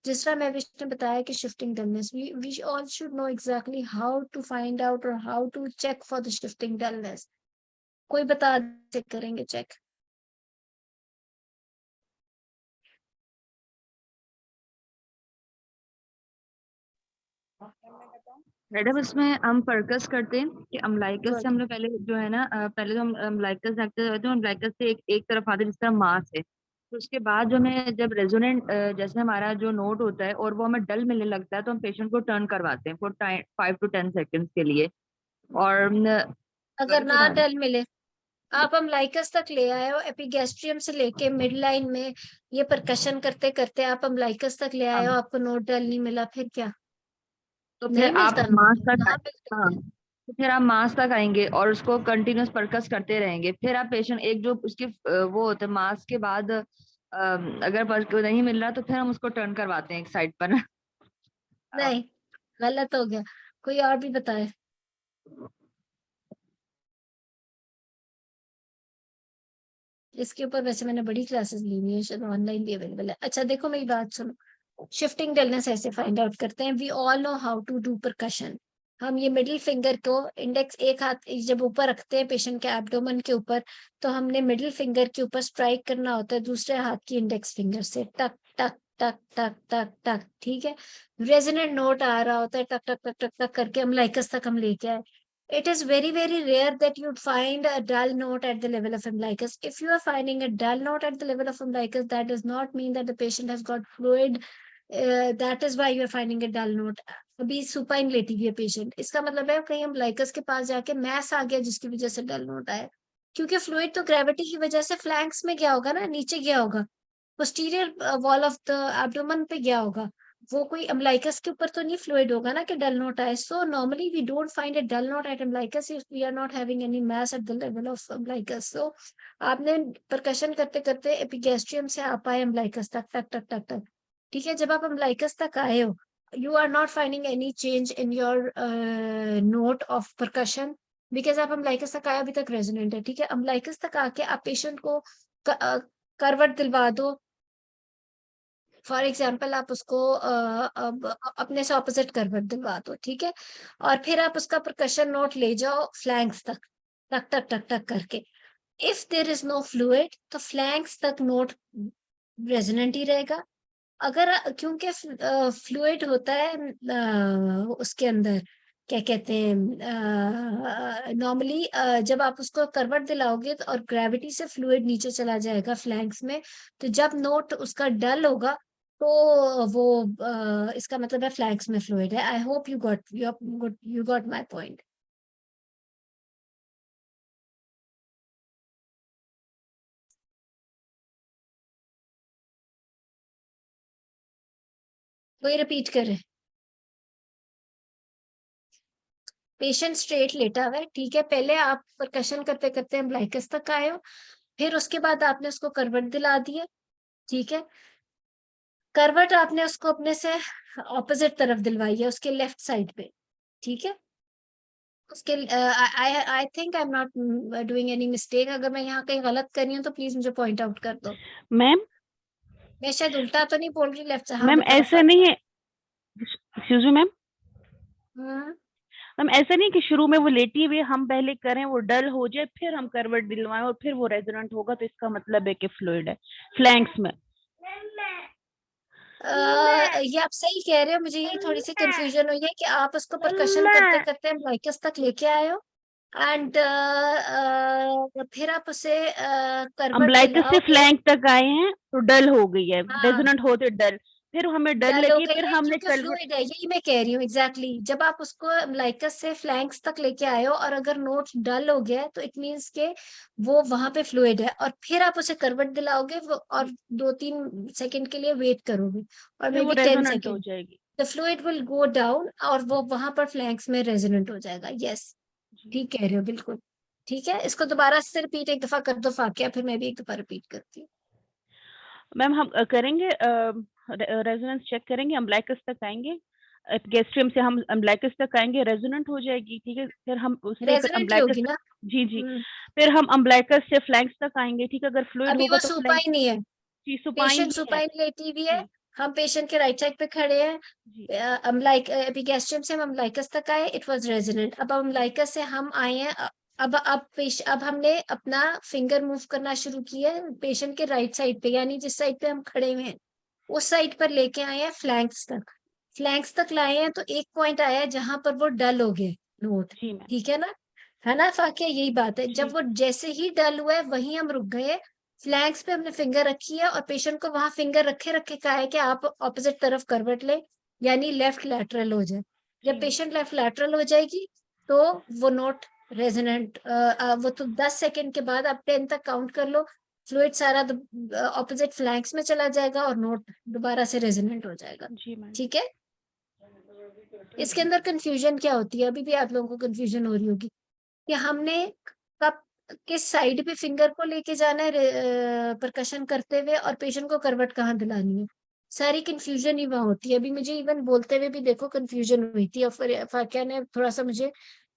जिस तरह मैं ने बताया कि shifting dullness, we all should know exactly how to find out or how to check for the shifting dullness. कोई बता check करेंगे check? Madam इसमें हम परकस करते हैं कि अम्लाइकस से हम लोग पहले जो है ना पहले तो हम अम्लाइकस देखते हैं, तो अम्लाइकस से एक तरफ आते हैं जिस तरह मास है, तो उसके बाद जो हमें जब रेजोनेंट जैसे हमारा जो नोट होता है और वो हमें डल मिलने लगता है तो हम पेशेंट को टर्न करवाते हैं फॉर 5 to 10 seconds के लिए। और अगर ना डल मिले, आप अम्लाइकस तक ले आए हो, एपिगैस्ट्रियम से लेके मिड लाइन में ये परकशन करते करते आप अम्लाइकस तक ले आए हो, आपको नोट डल नहीं मिला, फिर क्या? तो फिर आप मास तक हाँ, तो फिर आप मास तक आएंगे और उसको कंटिन्यूस परकस करते रहेंगे। फिर आप पेशेंट एक जो उसके वो होते हैं मास के बाद अगर परकस नहीं मिल रहा तो फिर हम उसको टर्न करवाते हैं एक साइड पर। नहीं, गलत हो गया, कोई और भी बताए। इसके ऊपर वैसे मैंने बड़ी क्लासेस ली हुई है, शायद ऑनलाइन भी अवेलेबल है। अच्छा देखो मेरी बात सुनो, शिफ्टिंग डलनेस ऐसे फाइंड आउट करते हैं। We all know how to do percussion, हम ये मिडिल फिंगर को इंडेक्स एक हाथ जब ऊपर रखते हैं पेशेंट के एब्डोमेन के ऊपर, तो हमने मिडिल फिंगर के ऊपर स्ट्राइक करना होता है दूसरे हाथ की इंडेक्स फिंगर से, टक टक टक टक टक टक, ठीक है। रेजोनेंट नोट आ रहा होता है, टक टक टक टक टक करके अम्लाइकस तक हम लेके आए। It is very, very rare that you'd find a dull note at the level of umbilicus. If you are finding a dull note at the level of umbilicus, that does not mean that the patient has got fluid. That is why you are finding a dull note. अभी supine लेटी हुई है patient, इसका मतलब है कहीं umbilicus के पास जाके मैस आ गया जिसकी वजह से डल नोट आया, क्योंकि फ्लूइड तो ग्रेविटी की वजह से फ्लैंक्स में गया होगा ना, नीचे गया होगा, posterior wall of the abdomen पे गया होगा, वो कोई अम्बिलिकस के ऊपर तो नहीं फ्लूइड होगा ना कि डल नोट आए। So normally we don't find a dull note at umbilicus if we are not having any mass at the level of umbilicus. So आपने परकशन करते करते एपिगैस्ट्रियम से आप आए अम्बिलिकस तक, टक टक टक टक, ठीक है। जब आप अम्बिलिकस तक आए हो, you are not finding any change in your note of percussion because आप अम्बिलिकस तक आए अभी तक रेजोनेंट है, ठीक है। अम्बिलिकस तक आके आप पेशेंट को करवट दिलवा दो, फॉर एग्जाम्पल आप उसको अपने से ऑपोजिट करवट दिलवा दो, ठीक है, और फिर आप उसका परकशन नोट ले जाओ फ्लैंक्स तक, टक टक टक टक करके। If there is no fluid तो फ्लैंक्स तक नोट रेजोनेंट ही रहेगा। अगर क्योंकि फ्लूइड होता है उसके अंदर, क्या कहते हैं, नॉर्मली जब आप उसको करवट दिलाओगे तो और ग्रेविटी से फ्लूइड नीचे चला जाएगा फ्लैंक्स में, तो जब नोट उसका डल होगा तो वो इसका मतलब है फ्लैंक्स में फ्लूइड है। I hope you got my point. कोई रिपीट करे? पेशेंट स्ट्रेट लेटा हुआ है, ठीक है, पहले आप परकशन करते करते अम्बिलिकस तक आए हो, फिर उसके बाद आपने उसको करवट दिला दी है, ठीक है। करवट आपने उसको अपने से ऑपोजिट तरफ दिलवाई है, उसके लेफ्ट साइड पे, ठीक है। उसके I think I am not doing any mistake. अगर मैं यहाँ कहीं गलत कर रही हूँ तो प्लीज मुझे पॉइंट आउट कर दो। मैम मैं शायद उल्टा तो नहीं बोल रही लेफ्ट से? हाँ मैम बताओ ऐसा नहीं है, एक्सक्यूज मी मैम, हाँ। मैम ऐसा नहीं कि शुरू में वो लेटी हुई हम पहले करें, वो डल हो जाए, फिर हम करवट दिलवाएं और फिर वो रेजोनेंट होगा, तो इसका मतलब है कि फ्लूइड है फ्लैंक्स में। ये आप सही कह रहे हो, मुझे यही थोड़ी सी कंफ्यूजन हुई है कि आप उसको परकशन करते करते अम्बिलिकस तक लेके आए हो एंड फिर आप उसे करवट अम्बिलिकस से दिलाओगे। फ्लैंक तक आए हैं तो डल हो गई है, हाँ, रेजोनेंट होते डल, फिर हमें डल डल हो लगी, गई फिर है हमने क्योंकि करवट। फ्लूइड है, यही मैं कह रही हूँ एग्जैक्टली। जब आप उसको अम्बिलिकस से फ्लैंक्स तक लेके आए हो और अगर नोट डल हो गया है तो इट मीन्स के वो वहां पे फ्लूइड है, और फिर आप उसे करवट दिलाओगे और 2-3 सेकंड के लिए वेट करोगे और फिर मे वो बी 10 रेजोनेंट हो सेकंड, जाएगी। The fluid will go down और वो वहां पर फ्लैंक्स में रेजोनेंट हो जाएगा। यस, ठीक कह रहे हो बिल्कुल, ठीक है। इसको दोबारा से रिपीट एक दफा कर दो फाकिया, फिर मैं भी एक दफा रिपीट करती हूँ। मैम हम करेंगे रेजोनेंस चेक करेंगे, अम्बिलिकस तक आएंगे, एपिगैस्ट्रियम से हम अम्बिलिकस तक आएंगे, रेजोनेंट हो जाएगी, ठीक है। फिर हम उससे फिर रेजोनेंट ही अम्बिलिकस, होगी ना? जी जी, फिर हम अम्बिलिकस से फ्लैंक्स तक आएंगे, ठीक है। अगर फ्लूइड अभी होगा वो तो फ्लैंक, सुपाइन ही है, जी सुपाइन पेशेंट ही है सुपाइन लेटी हुई है, जी हम पेशेंट के राइट साइड पे खड़े हैं, जी एपिगैस्ट्रियम से हम अम्बिलिकस तक आए, इट वाज रेजोनेंट। अब अम्बिलिकस से हम आए हैं, अब हमने अपना फिंगर मूव करना शुरू किया है पेशेंट के राइट साइड पे, यानी जिस साइड पे हम खड़े हुए हैं उस साइड पर लेके आए हैं फ्लैंक्स तक। फ्लैंक्स तक लाए हैं तो एक पॉइंट आया है जहां पर वो डल हो गए नोट, जी मैम ठीक है ना फाकिया? यही बात है, जब जी वो जैसे ही डल हुआ है वहीं हम रुक गए, फ्लैंक्स पे हमने फिंगर रखी है और पेशेंट को वहां फिंगर रखे रखे कहा है कि आप ऑपोजिट तरफ करवट ले, यानी लेफ्ट लैटरल हो जाए। जब जी पेशेंट लेफ्ट लैटरल हो जाएगी तो वो नोट रेजोनेंट, वो तो 10 सेकंड के बाद आप 10 तक काउंट कर लो, फ्लूइड सारा ऑपोजिट फ्लैंक्स में चला जाएगा और नोट दोबारा से रेजोनेंट हो जाएगा, जी मैम। ठीक है। इसके अंदर कंफ्यूजन क्या होती है, अभी भी आप लोगों को कंफ्यूजन हो रही होगी कि हमने कब किस साइड पे फिंगर को लेके जाना है परकशन करते हुए और पेशेंट को करवट कहाँ दिलानी है, सारी कंफ्यूजन ही वहां होती है। अभी मुझे इवन बोलते हुए भी देखो कंफ्यूजन हुई थी और फिर फाकिया ने थोड़ा सा मुझे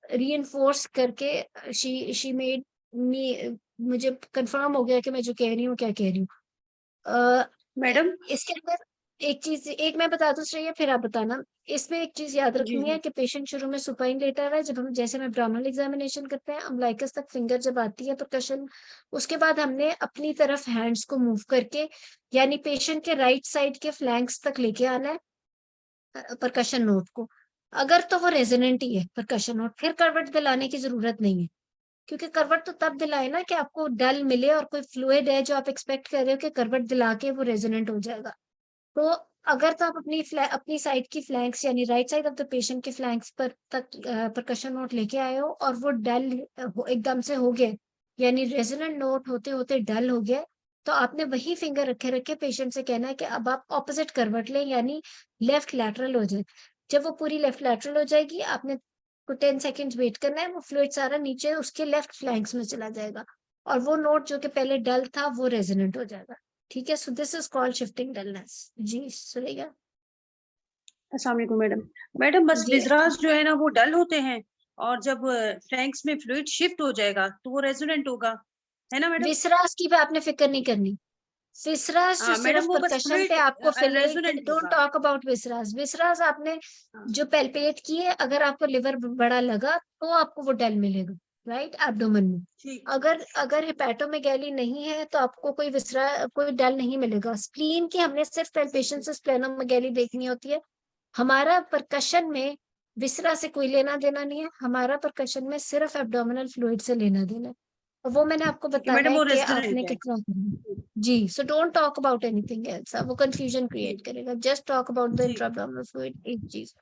रीइंफोर्स करके शी मेड मी, मुझे कंफर्म हो गया कि मैं जो कह रही हूँ क्या कह रही हूँ। मैडम इसके अंदर एक मैं बता दूं श्रेया, फिर आप बताना। इसमें एक चीज याद जी रखनी है जी कि पेशेंट शुरू में सुपाइन लेटा हुआ है, जब हम जैसे में ब्राउनल एग्जामिनेशन करते हैं, अम्बलाइकस तक फिंगर जब आती है परकशन, उसके बाद हमने अपनी तरफ हैंड्स को मूव करके, यानी पेशेंट के राइट साइड के फ्लैंक्स तक लेके आना है परकशन नोट को। अगर तो वो रेजोनेंट ही है परकशन नोट, फिर करवट दिलाने की जरूरत नहीं है, क्योंकि करवट तो तब दिलाए ना कि आपको डल मिले और कोई फ्लूइड है जो आप एक्सपेक्ट कर रहे हो कि करवट दिला के वो रेजोनेंट हो जाएगा। तो अगर तो आप अपनी साइड की फ्लैंक्स यानी right side of the patient के फ्लैंक्स पर तक परकशन नोट लेके आए हो और वो डल एकदम से हो गए, यानी रेजोनेंट नोट होते होते डल हो गया, तो आपने वही फिंगर रखे रखे पेशेंट से कहना है कि अब आप ऑपोजिट करवट लें, यानी लेफ्ट लैटरल हो जाए। जब वो पूरी लेफ्ट लैटरल हो जाएगी, आपने 10 सेकेंड्स वेट करना है, वो फ्लूइड सारा नीचे उसके लेफ्ट फ्लैंक्स में चला जाएगा और वो नोट जो कि पहले डल था वो रेजोनेंट हो जाएगा। ठीक है, so this is called shifting dullness. जी सुनेगा। अस्सलाम वालेकुम मैडम। मैडम बस जी विजरास जो है ना वो डल होते हैं, और जब फ्लैंक्स में फ्लूइड शिफ्ट हो जाएगा तो वो रेजोनेंट होगा, है ना मैडम? विसरास की भी आपने फिक्र नहीं करनी। विसरास जो हाँ सिर्फ मैडम, वो बस परकशन पे फ्लूइड आपको रेजोनेंट डोंट होगा। Talk about viscera. विसरास आपने हाँ, जो पेल्पेट किए, अगर आपको लिवर बड़ा लगा तो आपको वो डल मिलेगा, राइट, एब्डोमेन में। ठीक। अगर अगर हेपेटोमेगैली नहीं है तो आपको कोई डल नहीं मिलेगा। स्प्लीन की हमने सिर्फ पेल्पेशन से स्प्लेनोमेगैली देखनी होती है। हमारा परकशन में विसरा से कोई लेना देना नहीं है, हमारा परकशन में सिर्फ एब्डोमिनल फ्लूइड से लेना देना है, और वो मैंने आपको ठीक है बताया मैडम, है वो कि रेजोनेंट आपने है। कितना करना है। जी, so don't talk about anything else, वो कंफ्यूजन क्रिएट ठीक करेगा। जस्ट टॉक अबाउट द ठीक इंट्राब्डोमिनल फ्लूइड, एक चीज।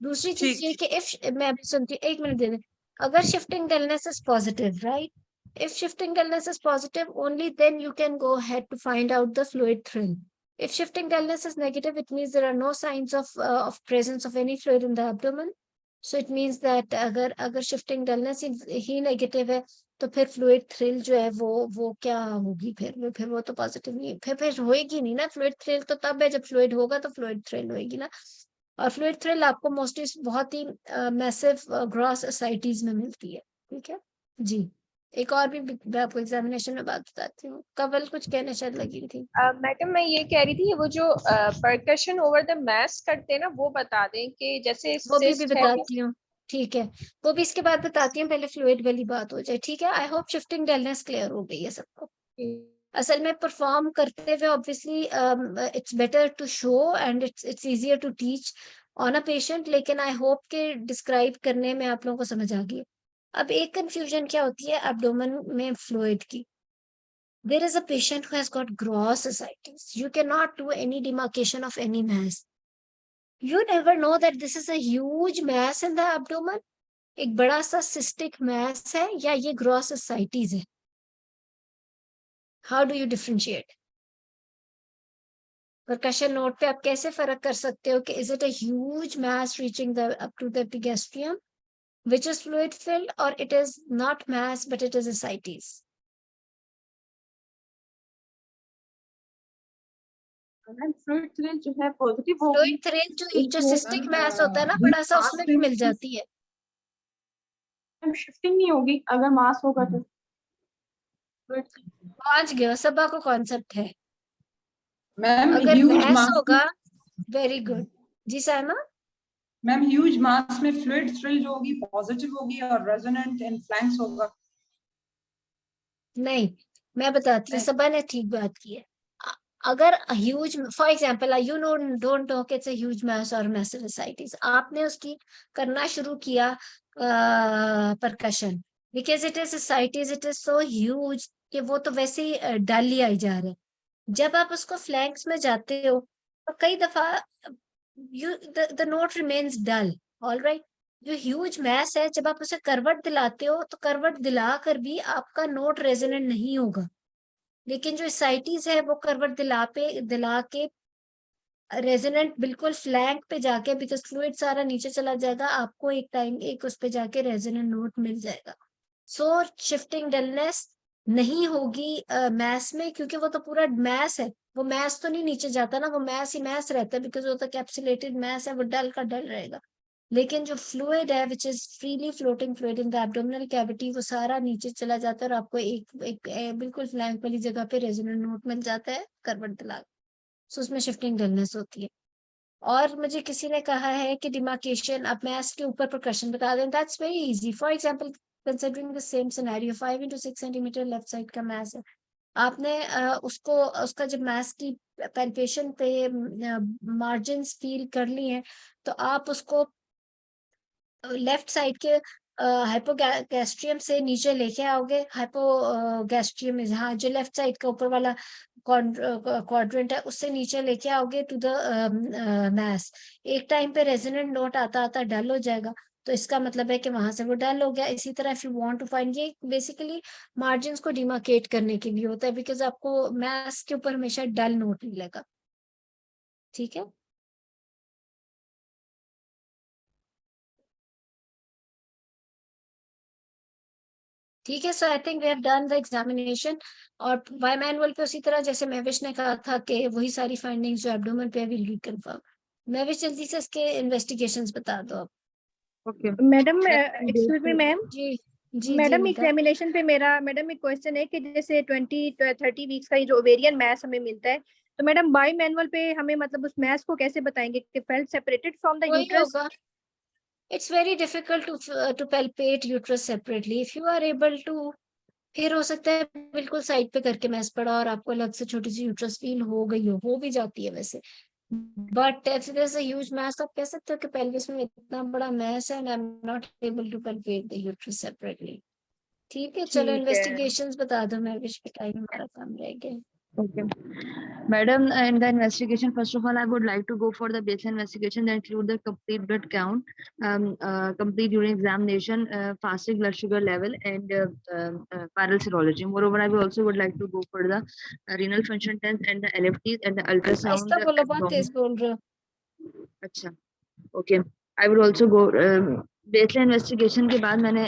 दूसरी चीज ठीक ये ठीक। कि इफ मैं अभी सुनती हूँ, एक मिनट दे दें। अगर shifting dullness is positive, right, if shifting dullness is positive, only then you can go ahead to find out the fluid thrill. If shifting dullness is negative, it means there are no signs of presence of any fluid in the abdomen. So it means that अगर shifting dullness ही negative है, तो फिर fluid thrill जो है वो क्या होगी, फिर वो तो positive नहीं, फिर होएगी नहीं ना fluid thrill। तो तब है जब fluid होगा तो fluid thrill होएगी ना। और fluid thrill आपको मोस्टली बहुत ही मैसिव ग्रॉस ascites में मिलती है। ठीक है जी। एक और भी मैं आपको एग्जामिनेशन में बात बताती हूँ। कवल कुछ कहने शायद लगी थी। मैडम मैं ये कह रही थी, वो जो परकशन ओवर द मैस करते हैं ना, वो बता दें कि जैसे वो भी सिस्ट है वो। बताती हूँ, ठीक है, वो भी इसके बाद बताती हूँ, पहले फ्लूइड वाली बात हो जाए। ठीक है, I hope shifting dullness clear हो गई है सबको। असल में परफॉर्म करते हुए obviously it's better to show and it's easier to teach on a patient, लेकिन आई होप के डिस्क्राइब करने में आप लोगों को समझ आ गई। अब एक कंफ्यूजन क्या होती है एब्डोमेन में फ्लूइड की। There is a patient who has got gross ascites. You cannot do any demarcation of any mass. You never know that this is a huge mass in the abdomen. एक बड़ा सा cystic mass है या ये gross ascites है. How do you differentiate? Percussion note पे आप कैसे फर्क कर सकते हो कि is it a huge mass reaching up to the epigastrium, which is fluid filled, or it is not mass but it is ascites? Fluid thrill जो है पॉजिटिव होगी। फ्लूइड थ्रिल जो सिस्टिक मैस होता है ना बड़ा सा, उसमें भी मिल जाती है। शिफ्टिंग नहीं होगी अगर मास होगा तो। पहुंच गया, सबा को कॉन्सेप्ट है। मैम अगर ह्यूज मैस मास, होगा, वेरी गुड जी साइमा। मैम ह्यूज मास में फ्लूइड थ्रिल जो होगी पॉजिटिव होगी और रेजोनेंट इन फ्लैंक्स होगा। नहीं, मैं बताती हूँ, सबा ने ठीक बात की है। अगर huge, for example you know don't talk it's a huge mass और मैसिव ascites, आपने उसकी करना शुरू किया percussion, because it is ascites, it is so huge कि वो तो वैसे ही डल ही आई जा रहा है। जब आप उसको फ्लैंक्स में जाते हो तो कई दफा the note remains dull, all right। जो ह्यूज मैस है, जब आप उसे करवट दिलाते हो तो करवट दिला कर भी आपका नोट रेजोनेंट नहीं होगा, लेकिन जो ascites है वो करवट दिला के रेजोनेंट बिल्कुल फ्लैंक पे जाके, बिकॉज फ्लूइड सारा नीचे चला जाएगा, आपको एक उस पे जाके रेजोनेंट नोट मिल जाएगा। सो शिफ्टिंग डलनेस नहीं होगी मैस में, क्योंकि वो तो पूरा मैस है, वो मैस तो नहीं नीचे जाता ना, वो मैस ही मैस रहता है, बिकॉज वो तो कैप्सुलेटेड मैस है, वो डल का डल रहेगा। लेकिन जो फ्लूइड है which is freely floating fluid in the abdominal cavity, वो सारा नीचे चला जाता है और आपको एक बिल्कुल फ्लैंक वाली जगह पे रेजोनेंट नोट मिल जाता है करवट दिला। सो उसमें शिफ्टिंग डलनेस होती है। और मुझे किसी ने कहा है कि डिमार्केशन अब मैथ्स के ऊपर प्रकर्शन बता दें, that's very easy. For example considering the same scenario, 5 into 6 centimetre left side का मैथ्स है, आपने उसको उसका जब मैथ्स की पैल्पेशन पे मार्जिन्स फील कर ली हैं, तो आप उसको लेफ्ट साइड के हाइपोगैस्ट्रियम से नीचे लेके आओगे। हाइपोगैस्ट्रियम इज, हाँ, जो लेफ्ट साइड का ऊपर वाला क्वाड्रेंट है उससे नीचे लेके आओगे टू द मैस। एक टाइम पे रेजोनेंट नोट आता आता डल हो जाएगा, तो इसका मतलब है कि वहां से वो डल हो गया। इसी तरह if you want to find, ये बेसिकली मार्जिन्स को डिमार्केट करने के लिए होता है, बिकॉज आपको मैथ्स के ऊपर हमेशा डल नोट मिलेगा। ठीक है, ठीक है। So I think we have done the examination. और बाय मैनुअल पे उसी तरह जैसे महविश ने कहा था कि वही सारी फाइंडिंग्स जो एब्डोमेन पे विल रिकन्फर्म। महविश जल्दी से इसके इन्वेस्टिगेशंस बता दो आप। Okay madam excuse me ma'am, जी जी मैडम जी एग्जामिनेशन पे मेरा मैडम एक क्वेश्चन है कि जैसे 20-30 वीक्स का ये जो ओवेरियन मैथ्स हमें मिलता है, तो मैडम बाय मैनुअल पे हमें मतलब उस मैथ्स को कैसे बताएंगे कि फेल्ट सेपरेटेड फ्रॉम द वही यूट्रस? होगा। It's very difficult to palpate uterus separately. If you are able to, फिर हो सकता है बिल्कुल साइड पे करके मैस पड़ा और आपको अलग से छोटी सी यूट्रस फील हो गई हो भी जाती है वैसे। But if there is a huge mass, आप कह सकते हो कि पेल्विस में इतना बड़ा मैस है and I am not able to palpate the uterus separately. ठीक है, चलो ठीक है। इन्वेस्टिगेशंस बता दो। मैं विश पे टाइम हमारा काम रह गया। Okay. Madam, in the investigation, first of all, I would like to go for the baseline investigation that include the complete blood count, complete urine examination, fasting blood sugar level, and viral serology. Moreover, I will also would like to go for the renal function test and the LFTs and the ultrasound. आहिस्ता बोलो, बहुत abdomen. तेज बोल रहे हो। अच्छा, okay. I would also go baseline investigation के बाद मैंने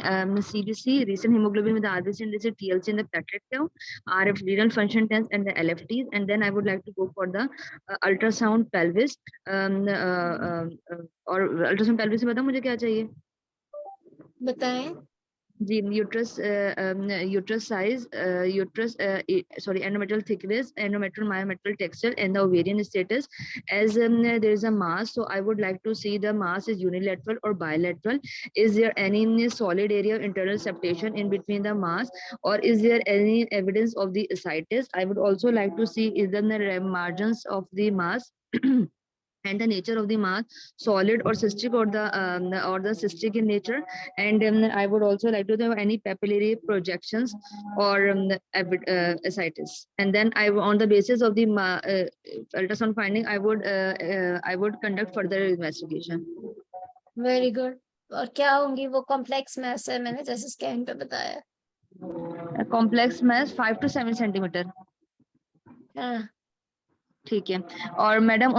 CBC, recent hemoglobin with the RBC indices, TLC and the platelet count, RF renal function test and the LFTs, and then I would like to go for the ultrasound pelvis. और ultrasound pelvis से बताओ मुझे क्या चाहिए? बताएं। जी, uterus size, endometrial thickness, endometrial myometrial texture, and the ovarian status. As there is a mass, so I would like to see the mass is unilateral or bilateral. Is there any solid area of internal septation in between the mass, or is there any evidence of the ascites? I would also like to see is there the margins of the mass and the nature of the mass, solid or cystic, or the cystic in nature. And I would also like to know any papillary projections or ascites. And then on the basis of the ultrasound finding, I would conduct further investigation. Very good. और क्या होंगी वो complex mess है, मैंने जैसे scan पे बताया। Complex mass 5 to 7 centimetre. हाँ, ठीक है। और मैडम,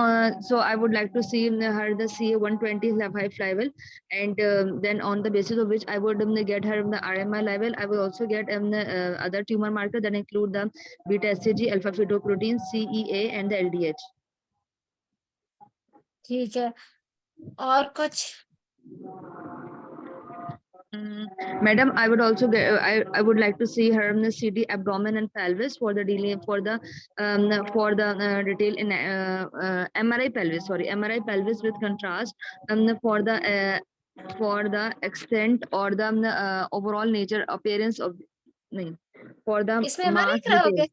so I would like to see her the CA-120 high level, and then on the basis of which I would get her the RMI level. I will also get other tumor marker that include the beta HCG, alpha fetoprotein, CEA, and the LDH. ठीक है। और कुछ? Madam, I would also get, I would like to see her the CD abdomen and pelvis for the delay for the detail in MRI pelvis, MRI pelvis with contrast for the extent or the overall nature appearance of for the इसमें MRI mass कराओगे? detail.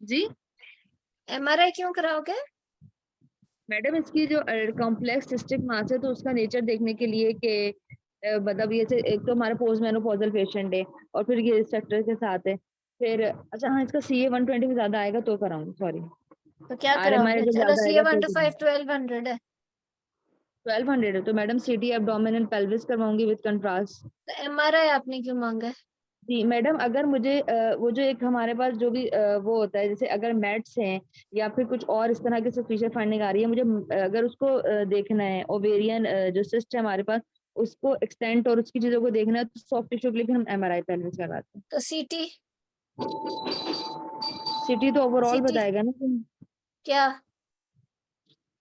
जी MRI क्यों कराओगे? Madam, इसकी जो complex cystic मास है तो उसका nature देखने के लिए कि मतलब ये एक तो हमारा पोस्ट मेनोपॉजल पेशेंट है और फिर ये स्ट्रक्चर के साथ है, फिर अच्छा हाँ इसका CA-120 में ज्यादा आएगा तो कराऊंगी, सॉरी। तो क्या RMI कराओगे? जो चलो ज्यादा आएगा तो CA-125 1200 है। 1200 है तो madam CD abdomen and pelvis करवाऊंगी विद कंट्रास्ट। तो MRI आपने क्यों मांगा है? जी मैडम, अगर मुझे वो जो एक हमारे पास जो भी वो होता है, जैसे अगर मेट्स हैं या फिर कुछ और इस तरह की सस्पिशियस फाइंडिंग आ रही है, मुझे अगर उसको देखना है ओवेरियन जो सिस्ट है हमारे पास, उसको एक्सटेंट और उसकी चीजों को देखना है तो सॉफ्ट टिश्यू के लिए हम MRI पेल्विस करवाते हैं। तो CT तो ओवरऑल CT बताएगा ना क्या?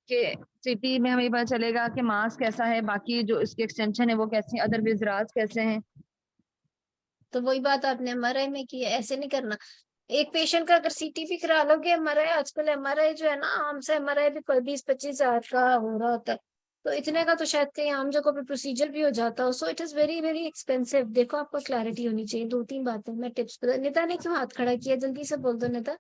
कि सिटी में हमें पता चलेगा कि मास कैसा है, बाकी जो इसके एक्सटेंशन है वो कैसे, अदर विजराज कैसे हैं। तो वही बात आपने MRI में की है, ऐसे नहीं करना। एक पेशेंट का अगर सीटी भी करा लोगे, एमआरआई, आजकल एमआरआई जो है ना, आम से एमआरआई भी 20-25 हजार का हो रहा होता है, तो इतने का तो शायद कहीं आम जगह पे प्रोसीजर भी हो जाता हो। So it is very very expensive. देखो आपको क्लैरिटी होनी चाहिए। 2-3 बातें मैं टिप्स बता। निता ने क्यों हाथ खड़ा किया? जल्दी से बोल दो निता।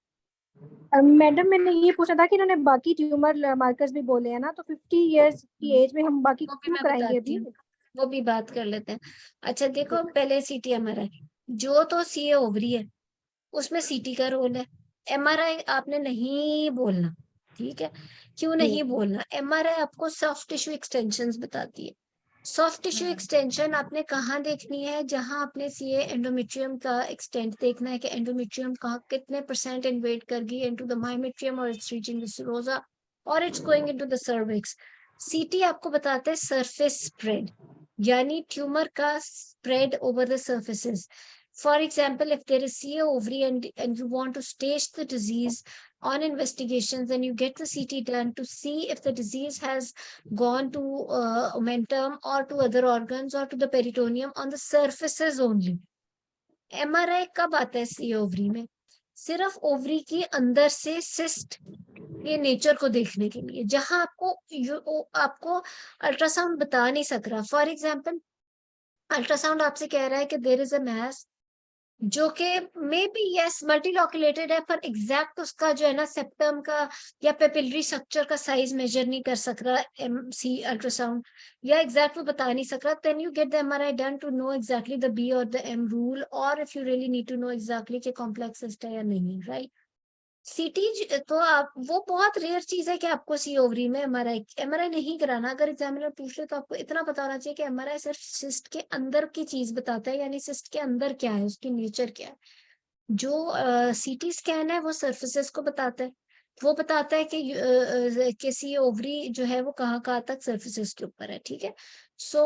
मैडम मैंने ये पूछा था कि इन्होंने बाकी ट्यूमर मार्कर्स भी बोले हैं ना, तो 50 इयर्स की एज में हम बाकी वो भी क्यों मैं कराएंगे बताती अभी? हूँ, वो भी बात कर लेते हैं। अच्छा देखो, पहले सीटी एमआरआई, जो तो सीए ओवरी है उसमें सीटी का रोल है। एमआरआई आपने नहीं बोलना, ठीक है? क्यों नहीं बोलना? एमआरआई आपको सॉफ्ट टिश्यू एक्सटेंशंस बताती है। सॉफ्ट टिश्यू एक्सटेंशन आपने कहाँ देखनी है? जहां आपने सीए एंडोमेट्रियम का एक्सटेंट देखना है कि एंडोमेट्रियम कहाँ कितने % इन्वेट कर गई इनटू द मायोमेट्रियम, और इट्स रीचिंग द सीरोजा, और it's going into the cervix. सीटी आपको बताता है सरफेस स्प्रेड, यानी ट्यूमर का spread over the surfaces. For example, if there is CA ovary and you want to stage the disease on investigations, then you get the CT done to see if the disease has gone to omentum or to other organs or to the peritoneum on the surfaces only. MRI कब आता है CA ovary में? सिर्फ ovary के अंदर से cyst के nature को देखने के लिए, जहां आपको अल्ट्रासाउंड बता नहीं सक रहा। फॉर एग्जाम्पल, अल्ट्रासाउंड आपसे कह रहा है कि देयर इज अ मैस जो कि मे बी यस मल्टीलोकुलेटेड है, पर एग्जैक्ट उसका जो है ना सेप्टम का या पेपिलरी स्ट्रक्चर का साइज मेजर नहीं कर सक रहा एमसी अल्ट्रासाउंड, या एग्जैक्ट वो बता नहीं सक रहा, then you get the MRI done to know exactly the B और द एम रूल, और if you really need to know exactly कि कॉम्प्लेक्स सिस्ट है या नहीं, राइट? सीटी तो आप, वो बहुत रेयर चीज है कि आपको सी ओवरी में एमआरआई नहीं कराना। अगर एग्जामिनर पूछ ले तो आपको इतना पता होना चाहिए कि एमआरआई सिर्फ सिस्ट के अंदर की चीज बताता है, यानी सिस्ट के अंदर क्या है, उसकी नेचर क्या है। जो सीटी स्कैन है वो सर्फेसेस को बताता है, वो बताता है कि सी ओवरी जो है वो कहाँ तक सर्फेसेस के ऊपर है, ठीक है? सो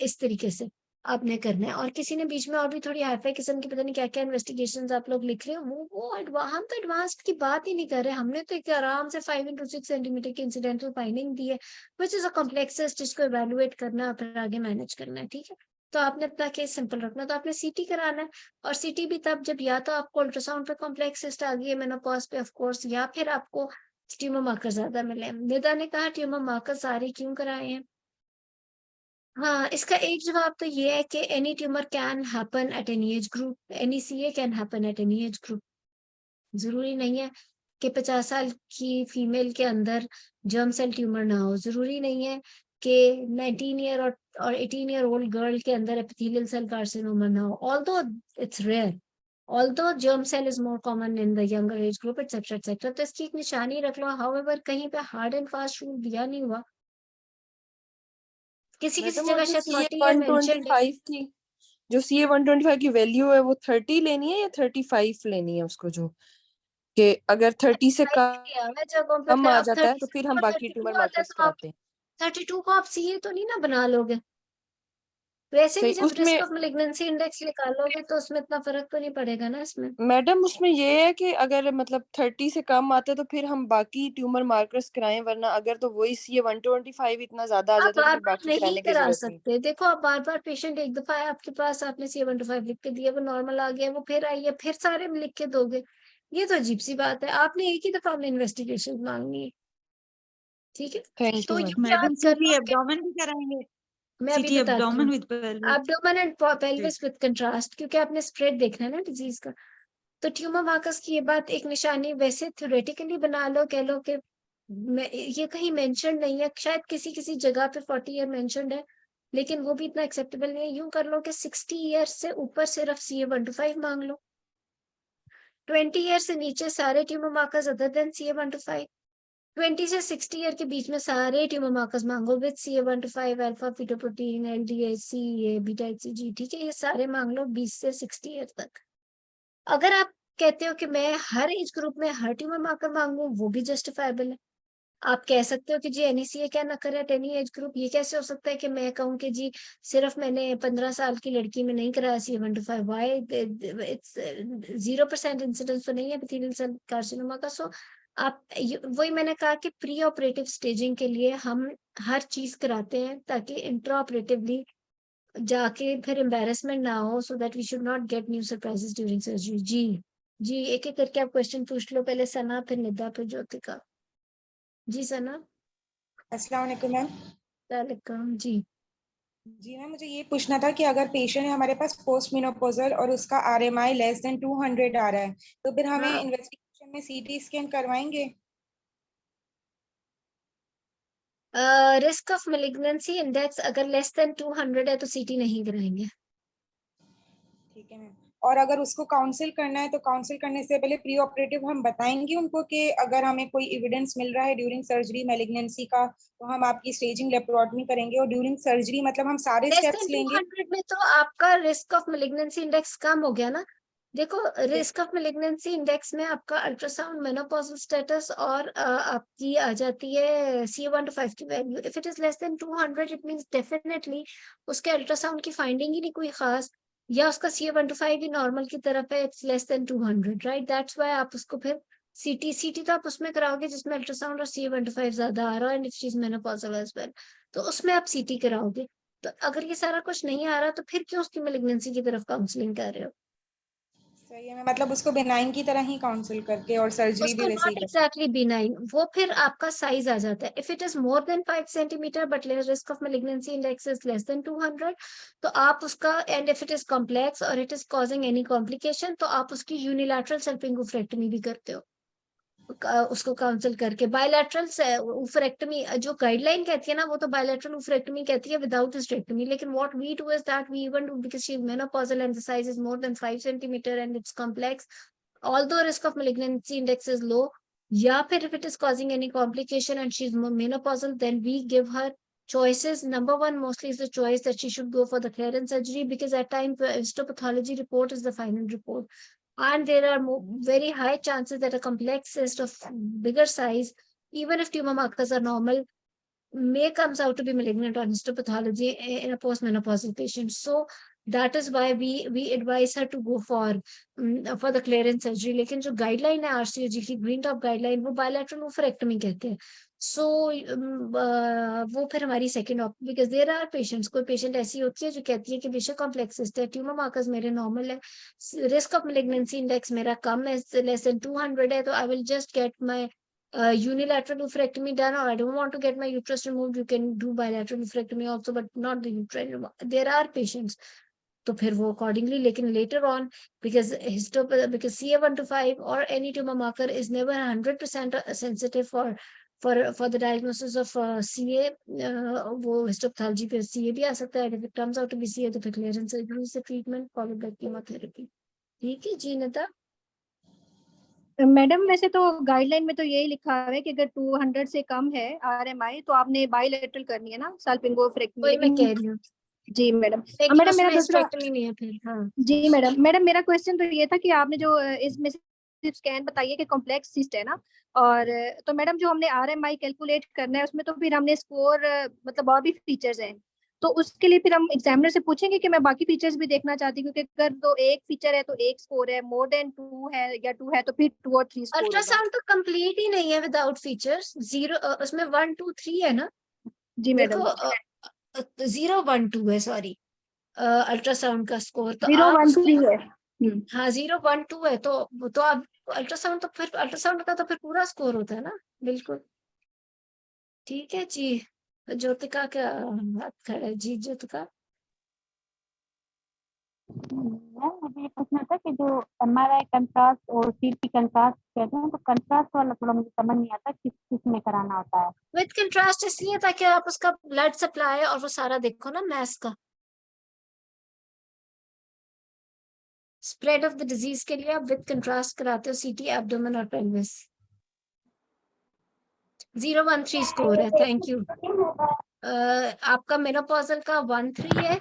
इस तरीके से आपने करना है। और किसी ने बीच में और भी थोड़ी हाईफाई किस्म की पता नहीं क्या क्या इन्वेस्टिगेशंस आप लोग लिख रहे हो, हम तो एडवांस्ड की बात ही नहीं कर रहे। हमने तो एक आराम से 5 into 6 सेंटीमीटर की इंसिडेंटल फाइंडिंग दी है, which is a complex cyst, जिसको इवेलुएट करना फिर आगे मैनेज करना है, ठीक है? तो आपने अपना केस सिंपल रखना, तो आपने सीटी कराना है। और सीटी भी तब जब या तो आपको अल्ट्रासाउंड पे कॉम्प्लेक्स सिस्ट आ गई है मेनोपॉज पे ऑफ कोर्स, या फिर आपको ट्यूमर मार्कर ज्यादा मिले। निदा ने कहा ट्यूमर मार्कर सारे क्यों कराए हैं? हाँ, इसका एक जवाब तो ये है कि any tumour can happen at any age group, any CA can happen at any age group. जरूरी नहीं है कि 50 साल की फीमेल के अंदर जर्म सेल ट्यूमर ना हो, जरूरी नहीं है कि 19 ईयर और 18 ईयर ओल्ड गर्ल के अंदर एपिथेलियल सेल कार्सिनोमा ना हो, although it's rare, although germ cell is more common in the younger age group, etcetera etcetera. तो इसकी एक निशानी रख लो। हाउएवर कहीं पे हार्ड एंड फास्ट रूल दिया नहीं हुआ, किसी मैडम जगह और जो शायद सीए 40 ईयर मेंशन्ड है। 125 की जो सीए 125 की वैल्यू है वो 30 लेनी है या 35 लेनी है उसको, जो कि अगर 30 से 35 दिया हुआ है जगहों पे, कम फिर आ अब जाता है 30 तो से फिर हम ऊपर बाकी 32 ट्यूमर आता है, मार्कर्स तो आप कराते हैं। 32 को आप सीए तो नहीं ना बना लोगे। वैसे भी सही जब रिस्क उसमें ऑफ मैलिग्नेंसी इंडेक्स निकालोगे तो उसमें इतना फर्क तो नहीं पड़ेगा ना इसमें। मैडम उसमें ये है कि अगर मतलब 30 से कम आता है तो फिर हम बाकी ट्यूमर मार्कर्स कराएं, वरना अगर तो वही सीए 125 इतना ज्यादा आ आप जाता है तो बार फिर बार बाकी नहीं कराने की करा जरूरत नहीं। सकते। देखो, आप बार बार पेशेंट एक दफा है आपके पास, आपने C125 लिख के दिया, वो नॉर्मल आ गया, वो फिर आई है, फिर सारे में लिख के दोगे, ये तो अजीब सी बात है। आपने एक ही दफा अपने इन्वेस्टिगेशन मांगनी है, ठीक है? थैंक तो यू ये मैडम। याद मैडम कर सीटी लो कि एब्डोमेन भी कराएंगे? मैं अभी सीटी बताती हूँ। Abdomen with pelvis? Abdomen and pelvis with contrast, क्योंकि आपने स्प्रेड देखना है ना डिजीज का। तो ट्यूमर मार्कर्स की ये बात एक निशानी वैसे थ्योरेटिकली बना लो, कह लो कि ये कहीं मेंशन नहीं है, शायद किसी किसी जगह पे 40 ईयर मेंशन्ड है, लेकिन वो भी इतना एक्सेप्टेबल नहीं है। यूं कर लो कि 60 ईयर से ऊपर सिर्फ CA125 मांग लो, 20 ईयर से नीचे सारे tumour markers other than CA125, 20 से 60 ईयर के बीच में सारे ट्यूमर मार्कर्स मांगो with CA125, alpha fetoprotein, LDH, CA, beta HCG, ठीक है? ये सारे मांग लो 20 से 60 ईयर तक। अगर आप कहते हो कि मैं हर एज ग्रुप में हर ट्यूमर मार्कर मांगू, वो भी जस्टिफाइबल है। आप कह सकते हो कि जी NECA क्या ना करे एट एनी एज ग्रुप। ये कैसे हो सकता है कि मैं कहूँ कि जी सिर्फ मैंने 15 साल की लड़की में नहीं कराया CA125, वाई इट्स 0% इंसिडेंस तो नहीं है एपिथेलियल सेल कार्सिनोमा का। सो आप वही मैंने कहा कि प्री ऑपरेटिव स्टेजिंग के लिए हम हर चीज कराते हैं ताकि इंट्रा ऑपरेटिवली जाके फिर एम्बेरसमेंट ना हो, so that we should not get new surprises during surgery. जी जी एक एक करके आप क्वेश्चन पूछ लो, पहले सना फिर निदा फिर ज्योतिका। जी सना। अस्सलाम वालेकुम मैम। वालेकुम जी। जी मैम, मुझे ये पूछना था कि अगर पेशेंट है हमारे पास पोस्ट मेनोपॉजल और उसका आरएमआई लेस देन 200 आ रहा है, तो फिर हमें हाँ इन्वेस्टिगेशन में सीटी स्कैन करवाएंगे? रिस्क ऑफ मेलिग्नेंसी इंडेक्स अगर लेस देन 200 है तो सीटी नहीं कराएंगे। ठीक है मैम। और अगर उसको काउंसिल करना है तो काउंसिल करने से पहले प्री ऑपरेटिव हम बताएंगे उनको कि अगर हमें कोई एविडेंस मिल रहा है ड्यूरिंग सर्जरी मेलिग्नेंसी का, तो हम आपकी स्टेजिंग लेप्रोटमी करेंगे, और ड्यूरिंग सर्जरी मतलब हम सारे लेस स्टेप्स देन लेंगे। 200 में तो आपका रिस्क ऑफ मेलिग्नेंसी इंडेक्स कम हो गया ना। देखो रिस्क ऑफ मेलिग्नेंसी इंडेक्स में आपका अल्ट्रासाउंड, मेनोपॉजल स्टेटस और आपकी आ जाती है CA1-5 की value. If it is less than 200 it means definitely उसके अल्ट्रासाउंड की फाइंडिंग ही नहीं कोई खास, या उसका CA1-5 ही नॉर्मल की तरफ है, it's less than 200 right. That's why आप उसको फिर सीटी तो आप उसमें कराओगे जिसमें अल्ट्रासाउंड और CA1-5 ज्यादा आ रहा है, and if she is menopausal as well, तो उसमें आप सीटी कराओगे। तो अगर ये सारा कुछ नहीं आ रहा तो फिर क्यों उसकी मेलिग्नेंसी की तरफ काउंसलिंग कर रहे हो? सही है मैम, मतलब उसको बेनाइन की तरह ही काउंसिल करके और सर्जरी भी उसको वैसे ही नॉट करके। एग्जैक्टली बिनाइन, वो फिर आपका साइज आ जाता है। If it is more than 5 centimetre but risk of malignancy index is less than 200, तो आप उसका, and if it is complex और it is causing any complication, तो आप उसकी यूनिलैटरल सल्पिंगोफ्रेक्टमी भी करते हो उसको काउंसिल करके। बायलैटरल उफरेक्टमी जो गाइडलाइन कहती है ना, वो तो बायलैटरल उफरेक्टमी कहती है विदाउट हिस्टेक्टमी, लेकिन what we do is that we even do because she is menopausal and the size is more than 5 centimetre and it's complex, although risk of malignancy index is low, या फिर if it is causing any complication and she is menopausal, then we give her choices. Number one mostly is the choice that she should go for the clearance surgery, because at times the histopathology report is the final report, and there are very high chances that a complex cyst of bigger size, even if tumor markers are normal, may comes out to be malignant on histopathology in a postmenopausal patient. So that is why we advise her to go for the clearance surgery. लेकिन जो guideline है RCOG की green top guideline, वो bilateral oophorectomy कहते हैं। So वो फिर हमारी second option, because there are patients, कोई patient ऐसी होती है जो कहती है कि बेशक complex cyst है, tumor markers मेरे normal है, risk of malignancy index मेरा कम है, less than 200 है, तो I will just get my unilateral oophorectomy done, or I don't want to get my uterus removed, you can do bilateral oophorectomy also, but not the uterine. There are patients, तो फिर वो accordingly, लेकिन later on, because CA1-5 or any tumor marker is never 100% sensitive for the diagnosis of CA, वो histopathology पे CA भी आ सकता है, if it comes out to be CA तो फिर clearance surgery is the treatment followed by chemotherapy। ठीक है जी निता। Madam वैसे तो गाइडलाइन में तो यही लिखा है कि अगर 200 से कम है आरएमआई तो आपने बायलैटरल करनी है ना साल्पिंगोफ्रेक्टमी, वही मैं लेकिन कह रही हूँ, जी मैडम। लेकिन मैडम मेरा उसमें दूसरा, हिस्टेक्टमी नहीं है फिर। हाँ जी मैडम मेरा क्वेश्चन तो ये था कि आपने जो इसमें सिर्फ स्कैन बताइए कि कॉम्प्लेक्स सिस्ट है ना, और तो मैडम जो हमने आरएमआई कैलकुलेट करना है उसमें तो फिर हमने स्कोर मतलब और भी फीचर्स हैं, तो उसके लिए फिर हम एग्जामिनर से पूछेंगे कि मैं बाकी फीचर्स भी देखना चाहती हूँ, क्योंकि अगर तो एक फीचर है तो एक स्कोर है, मोर देन 2 है या 2 है तो फिर 2 और 3 स्कोर होगा। अल्ट्रासाउंड तो कंप्लीट ही नहीं है विदाउट फीचर्स, 0 उसमें 1 2 3 है ना। जी मैडम, देखो 0 1 2 है, सॉरी अल्ट्रासाउंड का स्कोर, तो 0 आप 1 उसमें 3 है। हाँ 0 1 2 है, तो आप अल्ट्रासाउंड, तो फिर अल्ट्रासाउंड का तो फिर पूरा स्कोर होता है ना। बिल्कुल ठीक है जी। ज्योतिका का हाथ खड़ा है जी। ज्योतिका मैम मुझे ये पूछना था कि जो एमआरआई कंट्रास्ट और सीटी कंट्रास्ट कहते हैं, तो कंट्रास्ट वाला थोड़ा मुझे समझ नहीं आता किस किस में कराना होता है। विद कंट्रास्ट इसलिए ताकि आप उसका ब्लड सप्लाई और वो सारा देखो ना, मैस का स्प्रेड ऑफ द डिजीज के लिए आप विद कंट्रास्ट कराते हो सीटी एब्डोमेन और पेल्विस। 013 स्कोर है, थैंक यू। आपका मेनोपॉजल का 13 है,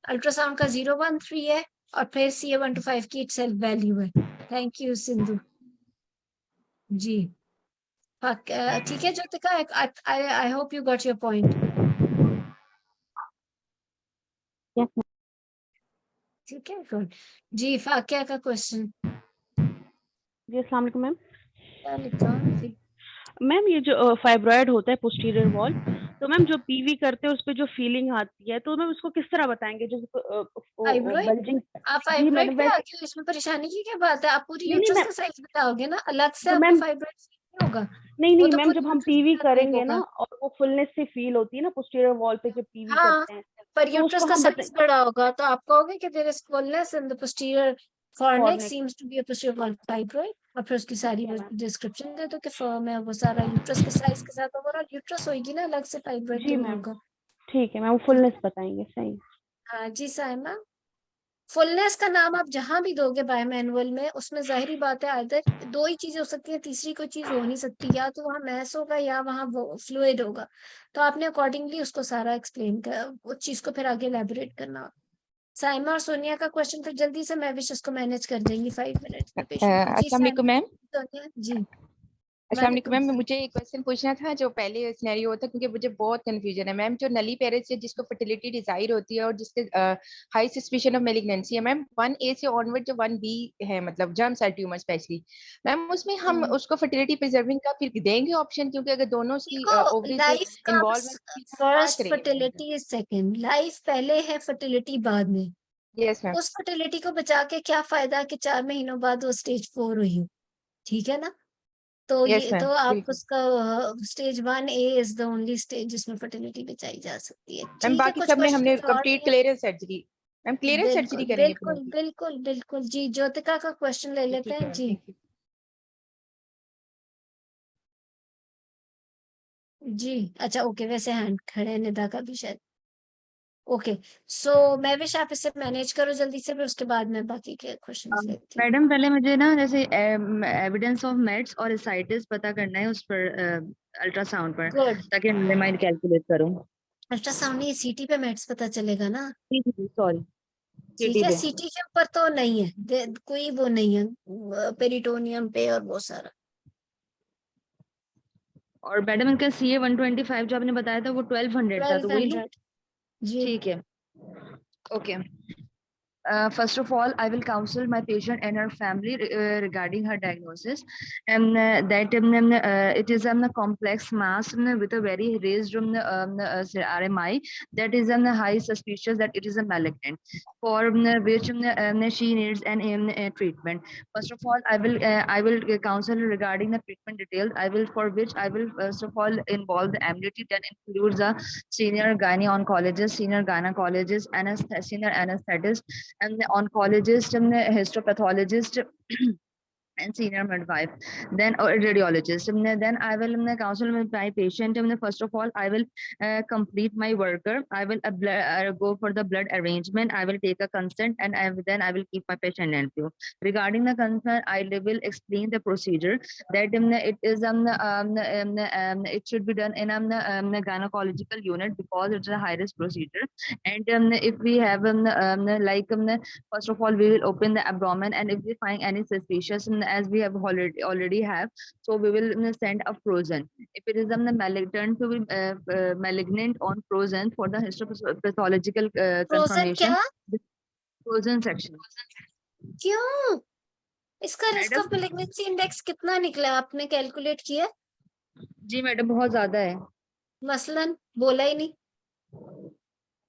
अल्ट्रासाउंड का 013 है, और फिर CA1-5 की इटसेल्फ वैल्यू है। Thank you Sindhu ji. ठीक है Jyotika, I hope you got your point. ठीक है गुड जी। फाकिया का क्वेश्चन। जी अस्सलाम वालेकुम मैम। वालेकुम। मैम ये जो फाइब्रॉयड होता है पोस्टीरियर वॉल, तो मैम जो पीवी करते हैं उस पे जो फीलिंग आती है तो मैम उसको किस तरह बताएंगे जो फाइब्रोइड बल्जिंग? आप जी फाइब्रोइड मैडम पे आ वैसे गए, इसमें परेशानी की क्या बात है? आप पूरी नहीं यूट्रस मैम, का साइज बताओगे ना, अलग से तो आपको मैम फाइब्रोइड नहीं होगा, नहीं वो नहीं तो मैम, पूरी जब हम यूट्रस पीवी का साइज करेंगे ना होगा। और वो फुलनेस से फील होती है ना पोस्टीरियर वॉल पे जब पीवी हाँ, करते हैं, पर तो यूट्रस उसको का हम साइज बड़ा होगा तो आप कहोगे कि there is fullness in the posterior fornix fornix. Seems to be a posterior fibroid, और फिर उसकी सारी ठीक है मैम। डिस्क्रिप्शन दे दो कि फर्म है, वो सारा यूट्रस के साइज के साथ ओवरऑल यूट्रस होगी ना, अलग से फाइब्रोइड जी तो नहीं मैम, होगा। ठीक है मैम, वो ठीक फुलनेस है, बताएंगे, सही। हाँ जी साइमा। फुलनेस का नाम आप जहां भी दोगे बाय मैनुअल में, उसमें जाहिरी बात है आइदर दो ही चीजें हो सकती है, तीसरी कोई चीज हो नहीं सकती, या तो वहां मैस होगा या वहां वो फ्लूइड होगा। तो आपने अकॉर्डिंगली उसको सारा एक्सप्लेन कर उस चीज को फिर आगे एलैबोरेट करना। साइमा और सोनिया का क्वेश्चन फिर जल्दी से मैं विश उसको मैनेज कर देंगी 5 मिनट्स में पेशेंट को। जी अस्सलाम वालेकुम साइमा, मैम। सोनिया जी। अस्सलाम वालेकुम वालेकुम मैम, सलाम। मुझे एक क्वेश्चन पूछना था जो पहले सिनेरियो होता है, क्योंकि मुझे बहुत कंफ्यूजन है मैम। जो नली पेरेंट्स है जिसको फर्टिलिटी डिजायर होती है और जिसके हाई सस्पिशन ऑफ मेलिग्नेंसी है मैम, 1A से ऑनवर्ड जो 1B है, मतलब germ cell tumour especially ma'am, उसमें हम उसको फर्टिलिटी प्रिजर्विंग का फिर देंगे ऑप्शन? क्योंकि अगर दोनों की देखो, ओवरीज लाइफ का इन्वॉल्वमेंट क्या फर्स्ट करें? फर्टिलिटी इज सेकंड, लाइफ पहले है, फर्टिलिटी बाद में। Yes ma'am. उस फर्टिलिटी को बचा के क्या फायदा कि 4 महीनों बाद वो स्टेज 4 हुई हो, ठीक है ना? तो यस ये मैम, तो आप बिल्कुल उसका stage 1A is the only stage जिसमें फर्टिलिटी बचाई जा सकती है। मैम। ठीक है, बाकी कुछ सब में हमने क्वेश्चन और कंप्लीट हैं? Clearance surgery ma'am, clearance surgery बिल्कुल करेंगे फिर बिल्कुल आगे। बिल्कुल बिल्कुल जी। ज्योतिका का क्वेश्चन ले लेते ठीक है हैं मैम, जी। Thank you. जी अच्छा, ओके, वैसे हैंड खड़े हैं निदा का भी शायद। ओके, सो मैं विश आप इसे मैनेज करो जल्दी से, फिर उसके बाद मैं बाकी के क्वेश्चंस लेती हूँ। मैडम पहले मुझे ना जैसे एविडेंस ऑफ मेट्स और एसाइटिस पता करना है उस पर अल्ट्रासाउंड पर, गुड। ताकि मैं माइंड कैलकुलेट करूं। अल्ट्रासाउंड नहीं, सीटी पे मेट्स पता चलेगा ना। सॉरी, ठीक सीटी है, पे। सीटी के ऊपर तो नहीं है, कोई वो नहीं है पेरिटोनियम पे और वो सारा। और मैडम इनका CA 125 जो आपने बताया था वो 1200 था, तो वही लो। 1200 जी। ठीक है, okay. First of all, I will counsel my patient and her family regarding her diagnosis, and that it is a complex mass with a very raised RMI that is high suspicious that it is a malignant, for which she needs an treatment. First of all, I will counsel her regarding the treatment details. For which I will first of all involve the amnesty that includes a senior gynecologist, senior gynecologist, senior anesthetist, and the oncologist, and the histopathologist, and senior midwife, then radiologist. Then I will counsel with my patient. First of all, I will complete my worker. I will go for the blood arrangement. I will take a consent, and then I will keep my patient in view. Regarding the consent, I will explain the procedure that it is it should be done in the gynecological unit because it's a high risk procedure. And if we have first of all, we will open the abdomen, and if we find any suspicious, as we have already have, so we will send a frozen. If it is malignant, to be malignant on frozen for the histopathological frozen confirmation. क्या? Frozen section. क्यों? इसका risk madam of malignancy index कितना निकला, आपने calculate किया? जी madam, बहुत ज्यादा है, मसलन बोला ही नहीं।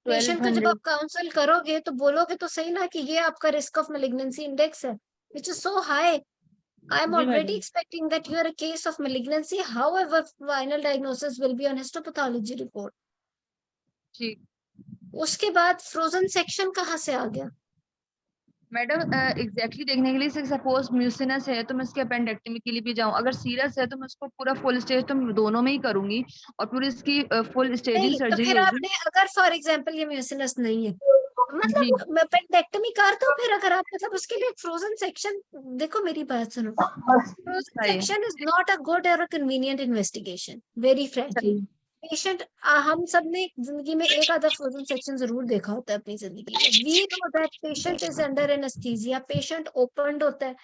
पेशेंट को जब 1200। आप काउंसल करोगे तो बोलोगे तो सही ना कि ये आपका रिस्क ऑफ मेलिग्नेंसी इंडेक्स है, which is so high. I am जी already madam, expecting that you are a case of malignancy. However, final diagnosis will be on histopathology report. ठीक। उसके बाद फ्रोजन सेक्शन कहाँ से आ गया? मैडम एग्जैक्टली देखने के लिए, सपोज म्यूसिनस है तो मैं इसकी अपेंडेक्टमी के लिए भी जाऊं, अगर सीरियस है तो मैं उसको पूरा फुल स्टेज तो मैं दोनों में ही करूंगी, और पूरी इसकी फुल स्टेजिंग नहीं तो सर्जरी फिर होगी। आपने, अगर फॉर एग्जांपल ये म्यूसिनस नहीं है, जी मतलब अपेंडेक्टमी कर दो, फिर अगर आप मतलब उसके लिए फ्रोजन सेक्शन, देखो मेरी बात सुनो, फ्रोजन सही section is not a good और a convenient investigation, very frankly. सही। पेशेंट, हम सब ने जिंदगी में एक आधा फ्रोजन सेक्शन जरूर देखा होता है अपनी जिंदगी में। We know that patient is under anaesthesia, patient opened होता है,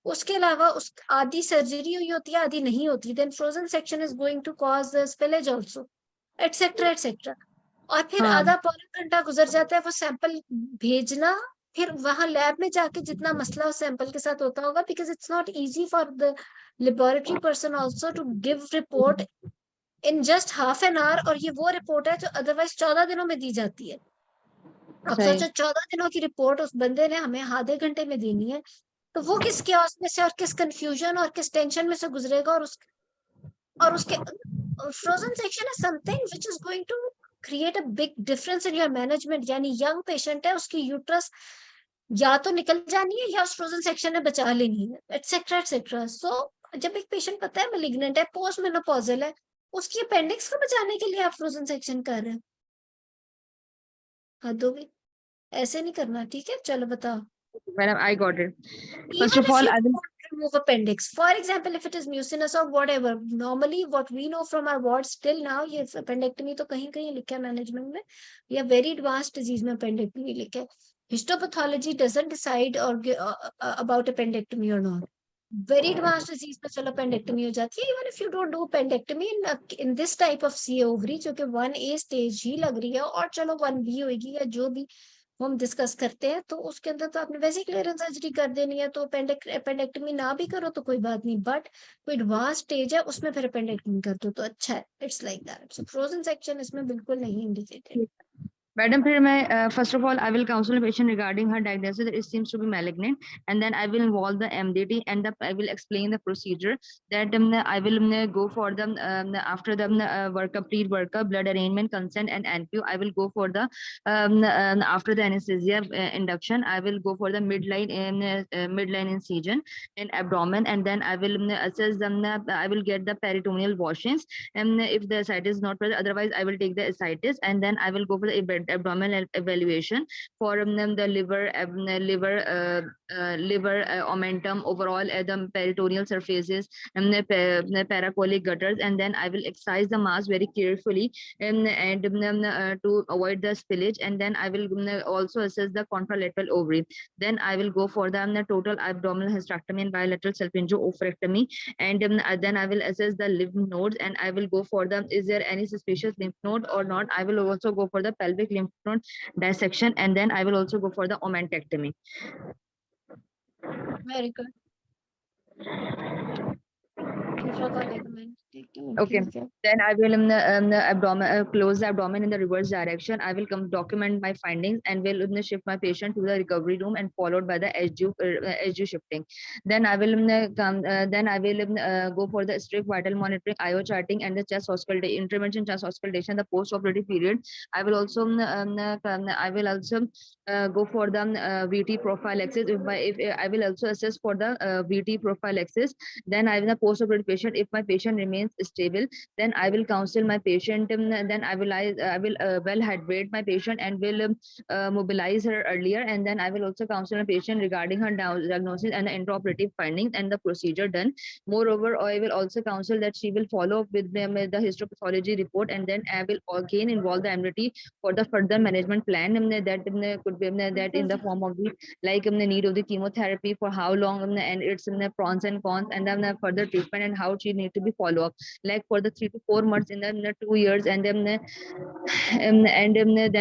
उसके अलावा उस आधी सर्जरी हुई होती है, आधी नहीं होती, then frozen section is going to cause spillage also, etcetera etcetera. और फिर हाँ आधा पौना घंटा गुजर जाता है वो सैंपल भेजना, फिर वहां लैब में जाके जितना मसला उस सैंपल के साथ होता होगा, because it's not easy for the laboratory person also to give report in just half an hour, और ये वो रिपोर्ट है जो अदरवाइज 14 दिनों में दी जाती है। अब सही। सोचो 14 दिनों की रिपोर्ट उस बंदे ने हमें आधे घंटे में देनी है, तो वो किस chaos में से और किस कंफ्यूजन और किस टेंशन में से गुजरेगा, और उसके frozen section is something which is going to create a big difference in your management. यानी यंग पेशेंट है, उसकी यूट्रस या तो निकल जानी है या उस फ्रोजन सेक्शन ने बचा लेनी है, एटसेट्रा एटसेट्रा। सो जब एक पेशेंट पता है मैलिग्नेंट है, पोस्ट मेनोपॉजल है, उसकी अपेंडिक्स को बचाने के लिए आप फ्रोजन सेक्शन कर रहे हैं, हद होगी। ऐसे नहीं करना, ठीक है? चलो बताओ। Madam, I got it. First Even of if all, you I will. don't remove appendix, for example, if it is mucinous or whatever, normally what we know from our wards till now, ये appendectomy तो कहीं कहीं लिखा है management में, या very advanced disease में appendectomy लिखा है। Histopathology doesn't decide or about appendectomy or not. Very advanced disease में चलो appendectomy हो जाती है। Even if you don't do appendectomy in this type of CA ovary, जो कि 1A stage ही लग रही है, और चलो 1B होगी या जो भी हम डिस्कस करते हैं, तो उसके अंदर तो आपने वैसे क्लियरेंस सर्जरी कर देनी है, तो अपेंडेक्टमी ना भी करो तो कोई बात नहीं, बट कोई एडवांस स्टेज है उसमें फिर अपेंडेक्टमी कर दो तो अच्छा है। It's like that. So frozen section इसमें बिल्कुल नहीं इंडिकेटेड। Madam, फिर मैं first of all I will counsel the patient regarding her diagnosis that it seems to be malignant, and then I will involve the MDT and I will explain the procedure that I will go for the after the complete workup, blood arrangement, consent, and NPU. I will go for the after the anesthesia induction. I will go for the midline incision in abdomen, and then I will assess them. I will get the peritoneal washings, and if the ascites is not present, otherwise I will take the ascites, and then I will go for the abdominal evaluation for the liver, omentum, overall the peritoneal surfaces, and the paracolic gutters, and then I will excise the mass very carefully, and to avoid the spillage, and then I will also assess the contralateral ovary. Then I will go for the total abdominal hysterectomy and bilateral salpingo-oophorectomy, and then I will assess the lymph nodes, and I will go for the is there any suspicious lymph node or not. I will also go for the pelvic lymph node dissection, and then I will also go for the omentectomy. Very good. Okay, then I will close the abdomen in the reverse direction. I will document my findings and will shift my patient to the recovery room, and followed by the SGU shifting. Then I will go for the strict vital monitoring, IO charting, and the chest auscultation, intervention chest auscultation, the post-operative period. I will also go for the VT prophylaxis. If I will also assess for the VT prophylaxis. Then I will the post-operative patient. If my patient remains stable, then I will counsel my patient. Then I will well hydrate my patient and will mobilize her earlier. And then I will also counsel my patient regarding her diagnosis and the intraoperative findings and the procedure done. Moreover, I will also counsel that she will follow up with the histopathology report, and then I will again involve the MDT for the further management plan that could be that in the form of the like the need of the chemotherapy for how long and its pros and cons, and then the further treatment and how she need to be follow up like for the 3 to 4 months in the 2 years, and then then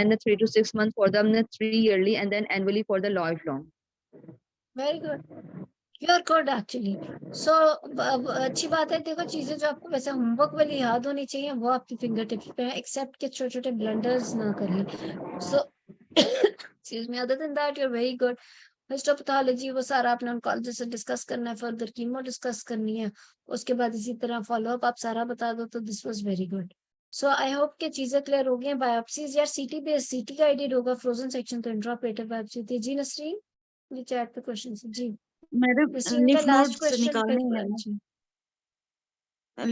the 3 to 6 months for the 3 yearly, and then annually for the lifelong. Very good. You are good actually. So अच्छी बात है। देखो चीजें जो आपको वैसे homework वाली याद होनी चाहिए वो आपकी फिंगर टिप्स पे है, एक्सेप्ट के छोटे छोटे ब्लंडर्स ना करिए। So excuse me, other than that you're very good. Histopathology वो सारा आपने ऑन्कोलॉजिस्ट से डिस्कस करना है, फर्दर कीमो डिस्कस करनी है, उसके बाद इसी तरह फॉलो अप आप सारा बता दो, तो this was very good. So I hope कि चीजें क्लियर हो गई हैं। बायोप्सीज यार सीटी बेस्ड, सीटी गाइडेड होगा, फ्रोजन सेक्शन तो इंट्राऑपरेटिव बायोप्सी थी। जी नसरीन, ये चैट पे क्वेश्चन है जी। मैडम नसरीन का लिफ लास्ट नोड्स क्वेश्चन निकालने हैं ना, जी।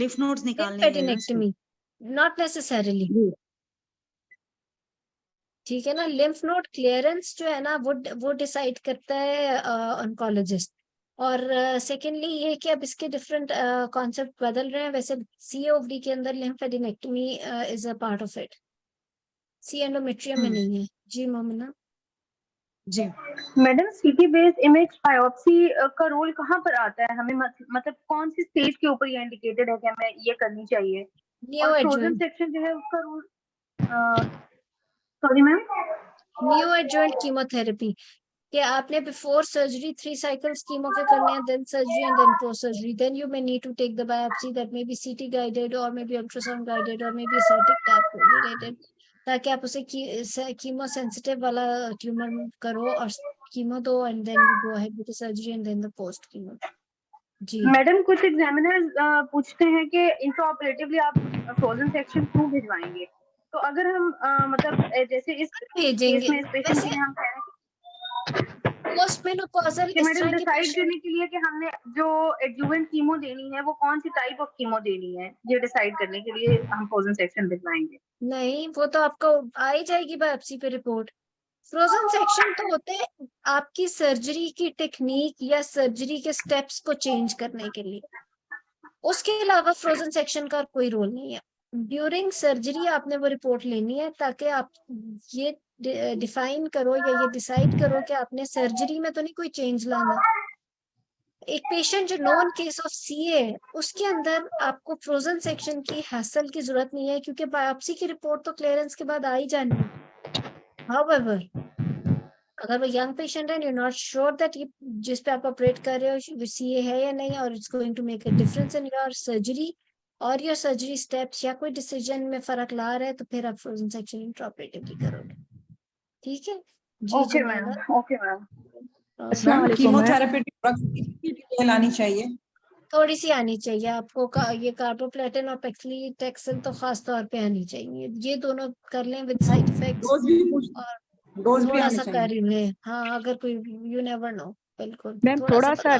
लिफ नोड्स निकालने हैं ना लिम्फेडेनेक्टमी नॉट नेसेसरीली, ठीक है ना। लिम्फ नोड क्लियरेंस जो है ना वो डिसाइड करता है ऑन्कोलॉजिस्ट। और सेकेंडली ये कि अब इसके डिफरेंट कॉन्सेप्ट बदल रहे हैं। वैसे सी ओवरी के अंदर lymphadenectomy is a part of it, see endometrium में नहीं है। जी Momina ji. Madam CT based image biopsy का रोल कहाँ पर आता है? हमें मतलब कौन सी स्टेज के ऊपर ये इंडिकेटेड है कि हमें ये करनी चाहिए? और फ्रोजन सेक्शन जो है उसका role sorry ma'am, neoadjuvant chemotherapy कि आपने बिफोर सर्जरी 3 साइकिल्स कीमो के करने हैं, then surgery and then post surgery, then you may need to take the biopsy that may be CT guided or may be ultrasound guided or may be ascitic tap related, ताकि आप उसे chemo sensitive वाला tumour करो और chemo दो and then you go ahead with the surgery and then the post chemo. जी madam कुछ examiners पूछते हैं कि इंट्राऑपरेटिवली आप फ्रोजन सेक्शन क्यों भिजवाएंगे? तो अगर हम मतलब जैसे इस केस भेजेंगे में इस पेशेंट के लिए हम कह रहे हैं पोस्ट मेनोपॉजल कि इस मैडम तरह के डिसाइड पेशेंट करने के लिए कि हमने जो एडजुवेंट कीमो देनी है वो कौन सी टाइप ऑफ कीमो देनी है, ये डिसाइड करने के लिए हम फ्रोजन सेक्शन भिजवाएंगे। नहीं, वो तो आपको आ ही जाएगी बायोप्सी पे रिपोर्ट। फ्रोजन सेक्शन तो होते हैं आपकी सर्जरी की टेक्निक या सर्जरी के स्टेप्स को चेंज करने के लिए, उसके अलावा फ्रोजन सेक्शन का कोई रोल नहीं है। ड्यूरिंग सर्जरी आपने वो रिपोर्ट लेनी है ताकि आप ये डिफाइन करो या ये डिसाइड करो कि आपने सर्जरी में तो नहीं कोई चेंज लाना। एक पेशेंट जो नॉन केस ऑफ सीए है उसके अंदर आपको फ्रोजन सेक्शन की हैसल की जरूरत नहीं है, क्योंकि बायोप्सी की रिपोर्ट तो क्लियरेंस के बाद आ ही जानी है। However, अगर वो यंग पेशेंट है, यू नॉट श्योर दैट ये जिस पे आप ऑपरेट कर रहे हो सीए है या नहीं, और it's going to make a difference in your surgery और योर सर्जरी स्टेप्स या कोई डिसीजन में फर्क ला रहा है, तो फिर आप फ्रोजन सेक्शन इंट्राऑपरेटिवली करोगे। ठीक है जी। Okay ma'am, okay ma'am. Ma'am chemotherapy drugs की डिटेल आनी चाहिए, थोड़ी सी आनी चाहिए आपको ये कार्बोप्लेटिन और पेक्सिलिटेक्सिल तो खास तौर पे आनी चाहिए, ये दोनों कर लें विद साइड इफेक्ट्स और डोज भी थोड़ा आनी सा चाहिए। कर ही लें। हाँ, अगर कोई यू नेवर नो, बिल्कुल मैम थोड़ा सा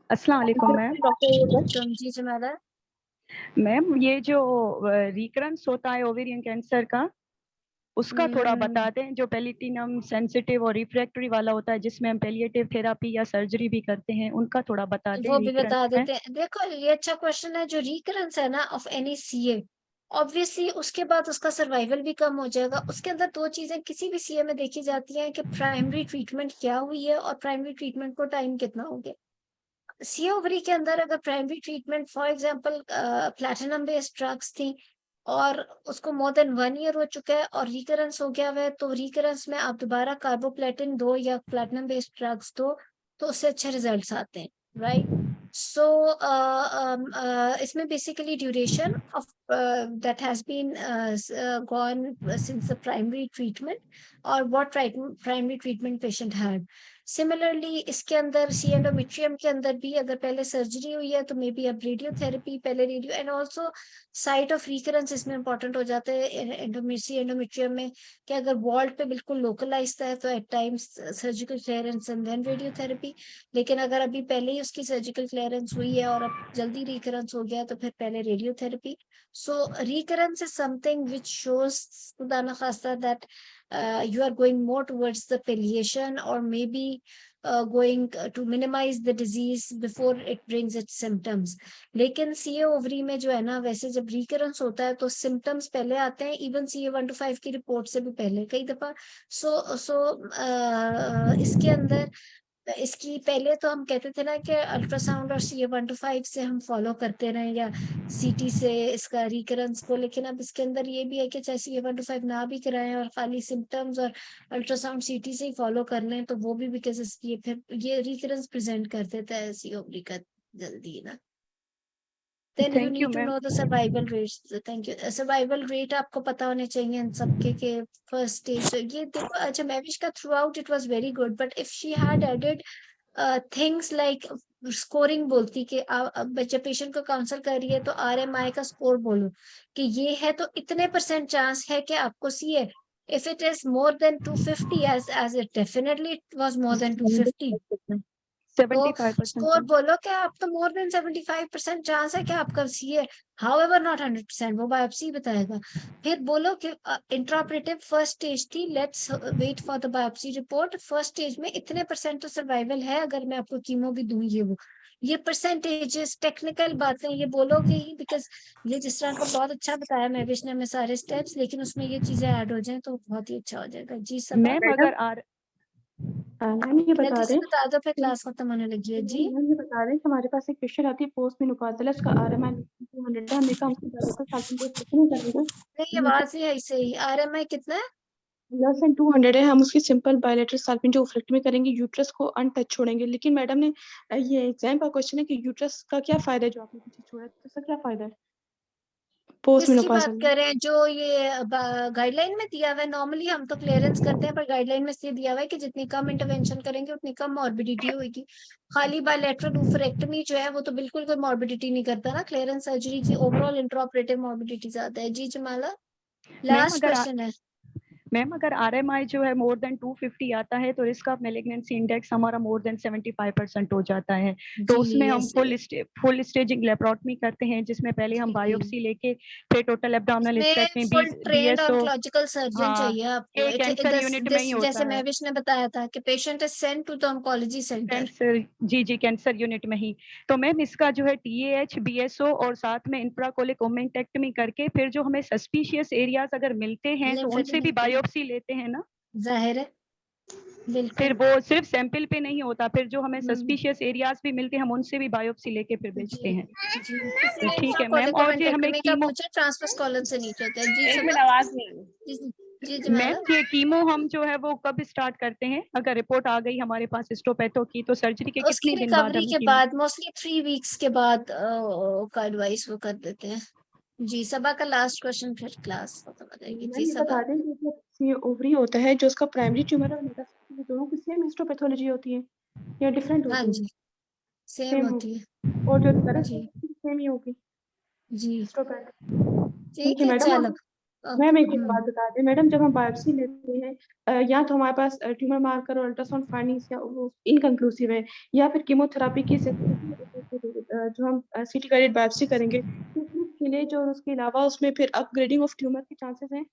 अस्सलाम वालेकुम मैम। जी जमादा मैम ये जो रिकरेंस होता है ओवेरियन कैंसर का, उसका थोड़ा बता दें, जो पैलिएटिवम सेंसिटिव और रिफ्रैक्टरी वाला होता है जिसमें हम पैलिएटिव थेरापी या सर्जरी भी करते हैं, उनका थोड़ा बता दें। वो भी बता देते हैं। देखो ये अच्छा क्वेश्चन है। जो रिकरेंस है ना ऑफ एनी सीए, ऑब्वियसली उसके बाद उसका सर्वाइवल भी कम हो जाएगा। उसके अंदर दो चीजें किसी भी सीए में देखी जाती हैं कि प्राइमरी ट्रीटमेंट क्या हुई है और प्राइमरी ट्रीटमेंट को टाइम कितना हो गया। सीए ओवरी के अंदर अगर primary treatment for example platinum based drugs थी और उसको मोर देन 1 ईयर हो चुका है और रिकरेंस हो गया है, तो रिकरेंस में आप दोबारा कार्बोप्लेटिन दो या प्लैटिनम बेस्ड ड्रग्स दो तो उससे अच्छे रिजल्ट्स आते हैं, राइट। सो इसमें basically duration of that has been gone since the primary treatment और what primary treatment patient had. Similarly इसके अंदर सी एंडोमेट्रियम के अंदर भी अगर पहले सर्जरी हुई है तो मे बी अब रेडियोथेरेपी, पहले radio and also site of recurrence इसमें इंपॉर्टेंट हो जाता है एंडोमेट्रियम में कि अगर वॉल्ट पे बिल्कुल लोकलाइज्ड है तो at times surgical clearance and then radiotherapy. लेकिन अगर अभी पहले ही उसकी सर्जिकल क्लियरेंस हुई है और अब जल्दी रिकरेंस हो गया तो फिर पहले radiotherapy. So recurrence is something which shows खुदा न खास्ता that you are going more towards the palliation or maybe going to minimize the disease before it brings its symptoms. लेकिन सीए ओवरी में जो है ना, वैसे जब रिकरेंस होता है तो सिम्टम्स पहले आते हैं, इवन सीए 1 to 5 की रिपोर्ट से भी पहले कई दफा। इसके अंदर इसकी पहले तो हम कहते थे ना कि अल्ट्रासाउंड और सीए 1 to 5 से हम फॉलो करते रहे या सीटी से इसका रिकरेंस को, लेकिन अब इसके अंदर ये भी है कि चाहे सीए 1 to 5 ना भी कराएं और खाली सिम्टम्स और अल्ट्रासाउंड सीटी से ही फॉलो कर लें तो वो भी बिकॉज ये फिर ये रिकरेंस प्रेजेंट कर देता है सीओपी का जल्दी ना। Then you need to know the survival rates. Thank you. Survival rate आपको पता होने चाहिए इन सबके के first stage. ये देखो, अच्छा मैविश का throughout it was very good, but if she had added things like scoring बोलती कि बच्चे पेशेंट को काउंसल कर रही है तो RMI का स्कोर बोलो कि ये है तो इतने % चांस है कि आपको CA. If it is more than 250 as it definitely it was more than 250. 75% score बोलो कि आप तो मोर देन 75% चांस है कि आपका सीए, हाउएवर नॉट 100%, वो बायोप्सी बताएगा। फिर बोलो कि इंट्राऑपरेटिव फर्स्ट स्टेज थी, let's wait for the biopsy report. First stage में इतने % तो सर्वाइवल है अगर मैं आपको कीमो भी दूं, ये परसेंटेजेस टेक्निकल बातें ये बोलोगे ही, बिकॉज ये जिस तरह का बहुत अच्छा बताया महविश ने हमें सारे स्टेप्स, लेकिन उसमें ये चीजें ऐड हो जाएं तो बहुत ही अच्छा हो जाएगा। जी सब मैम अगर मैम ये बता रहे बता दो फिर क्लास खत्म होने लगी है। जी मैम ये बता रहे हैं हमारे पास एक पेशेंट आती है पोस्ट मेनोपॉजल है, उसका RMI 200 है, हमने कहा उसकी नहीं करेगा। नहीं आवाज नहीं आई सही। RMI कितना है? लेस देन 200 है, हम उसकी सिंपल बायलेटरल साल्पिन जो ओफरेक्टमी करेंगे, यूट्रस को अनटच छोड़ेंगे। लेकिन मैडम ने ये एग्जाम का क्वेश्चन है कि यूट्रस का क्या फायदा है जो आपने पीछे छोड़ा है, तो इसका क्या फायदा है पोस्ट किसकी बात मेनोपॉजल में? कर रहे हैं? जो ये गाइडलाइन में दिया हुआ है, नॉर्मली हम तो क्लियरेंस करते हैं, पर गाइडलाइन में से दिया हुआ है कि जितनी कम इंटरवेंशन करेंगे उतनी कम मॉर्बिडिटी होगी। खाली बायलैटरल ओफरेक्टमी जो है वो तो बिल्कुल कोई मॉर्बिडिटी नहीं करता ना, क्लियरेंस सर्जरी की ओवरऑल इंट्राऑपरेटिव मॉर्बिडिटी ज्यादा है। जी जमाला, लास्ट क्वेश्चन है। मैम अगर RMI जो है मोर देन 250 आता है तो रिस्क ऑफ मैलिग्नेंसी इंडेक्स हमारा मोर देन 75% हो जाता है। तो उसमें हम फुल स्टेजिंग लेप्रोटमी करते हैं, जिसमें पहले हम बायोप्सी लेके फिर total abdominal hysterectomy full trained BSO oncological surgeon चाहिए आपको। कैंसर यूनिट में ही होता जैसे है। महविश ने बताया था कि patient is sent to the oncology centre. Cancer, जी कैंसर यूनिट में ही। तो मैम इसका जो है TAH BSO और साथ में इंफ्राकोलिक ओमेंटेक्टमी करके फिर जो हमें सस्पिशियस एरियाज अगर मिलते हैं तो उनसे भी बायोप्सी लेते हैं ना। जाहिर है, बिल्कुल। फिर वो सिर्फ सैंपल पे नहीं होता, फिर जो हमें सस्पिशियस एरियाज भी मिलते हैं हम उनसे भी बायोप्सी लेके फिर भेजते हैं। तो ठीक है मैम। और ये हमें कीमो ट्रांसवर्स कॉलम से नीचे होता है। जी एक सब मिनट आवाज नहीं। जी मैम ये कीमो हम जो है वो कब स्टार्ट करते हैं? अगर रिपोर्ट आ गई हमारे पास हिस्टोपैथो की तो सर्जरी के उसकी कितने दिन बाद रिकवरी हम के कीमो? बाद मोस्टली 3 वीक्स के बाद का एडवाइस वो कर देते हैं। जी सबा का लास्ट क्वेश्चन फिर क्लास खत्म हो जाएगी। मैम जी ये सबा, बता दें कि ये ओवरी होता है जो उसका प्राइमरी ट्यूमर और मेटास्टेसिस दोनों की सेम हिस्टोपैथोलॉजी होती है या डिफरेंट हाँ होती जी है? सेम होती है। और जो रिकरेंस जी सेम ही होगी जी हिस्टोपैथ। ठीक है है मैडम। चलो। मैम एक बात बता दें मैडम, जब हम बायोप्सी लेते हैं या तो हमारे पास ट्यूमर मार्कर और अल्ट्रासाउंड फाइंडिंग्स या वो इनकंक्लूसिव है, या फिर कीमोथेरेपी की जो हम CT गाइडेड बायोप्सी करेंगे तो उसके लिए जो उसके अलावा उसमें फिर अपग्रेडिंग ऑफ ट्यूमर के चांसेस हैं?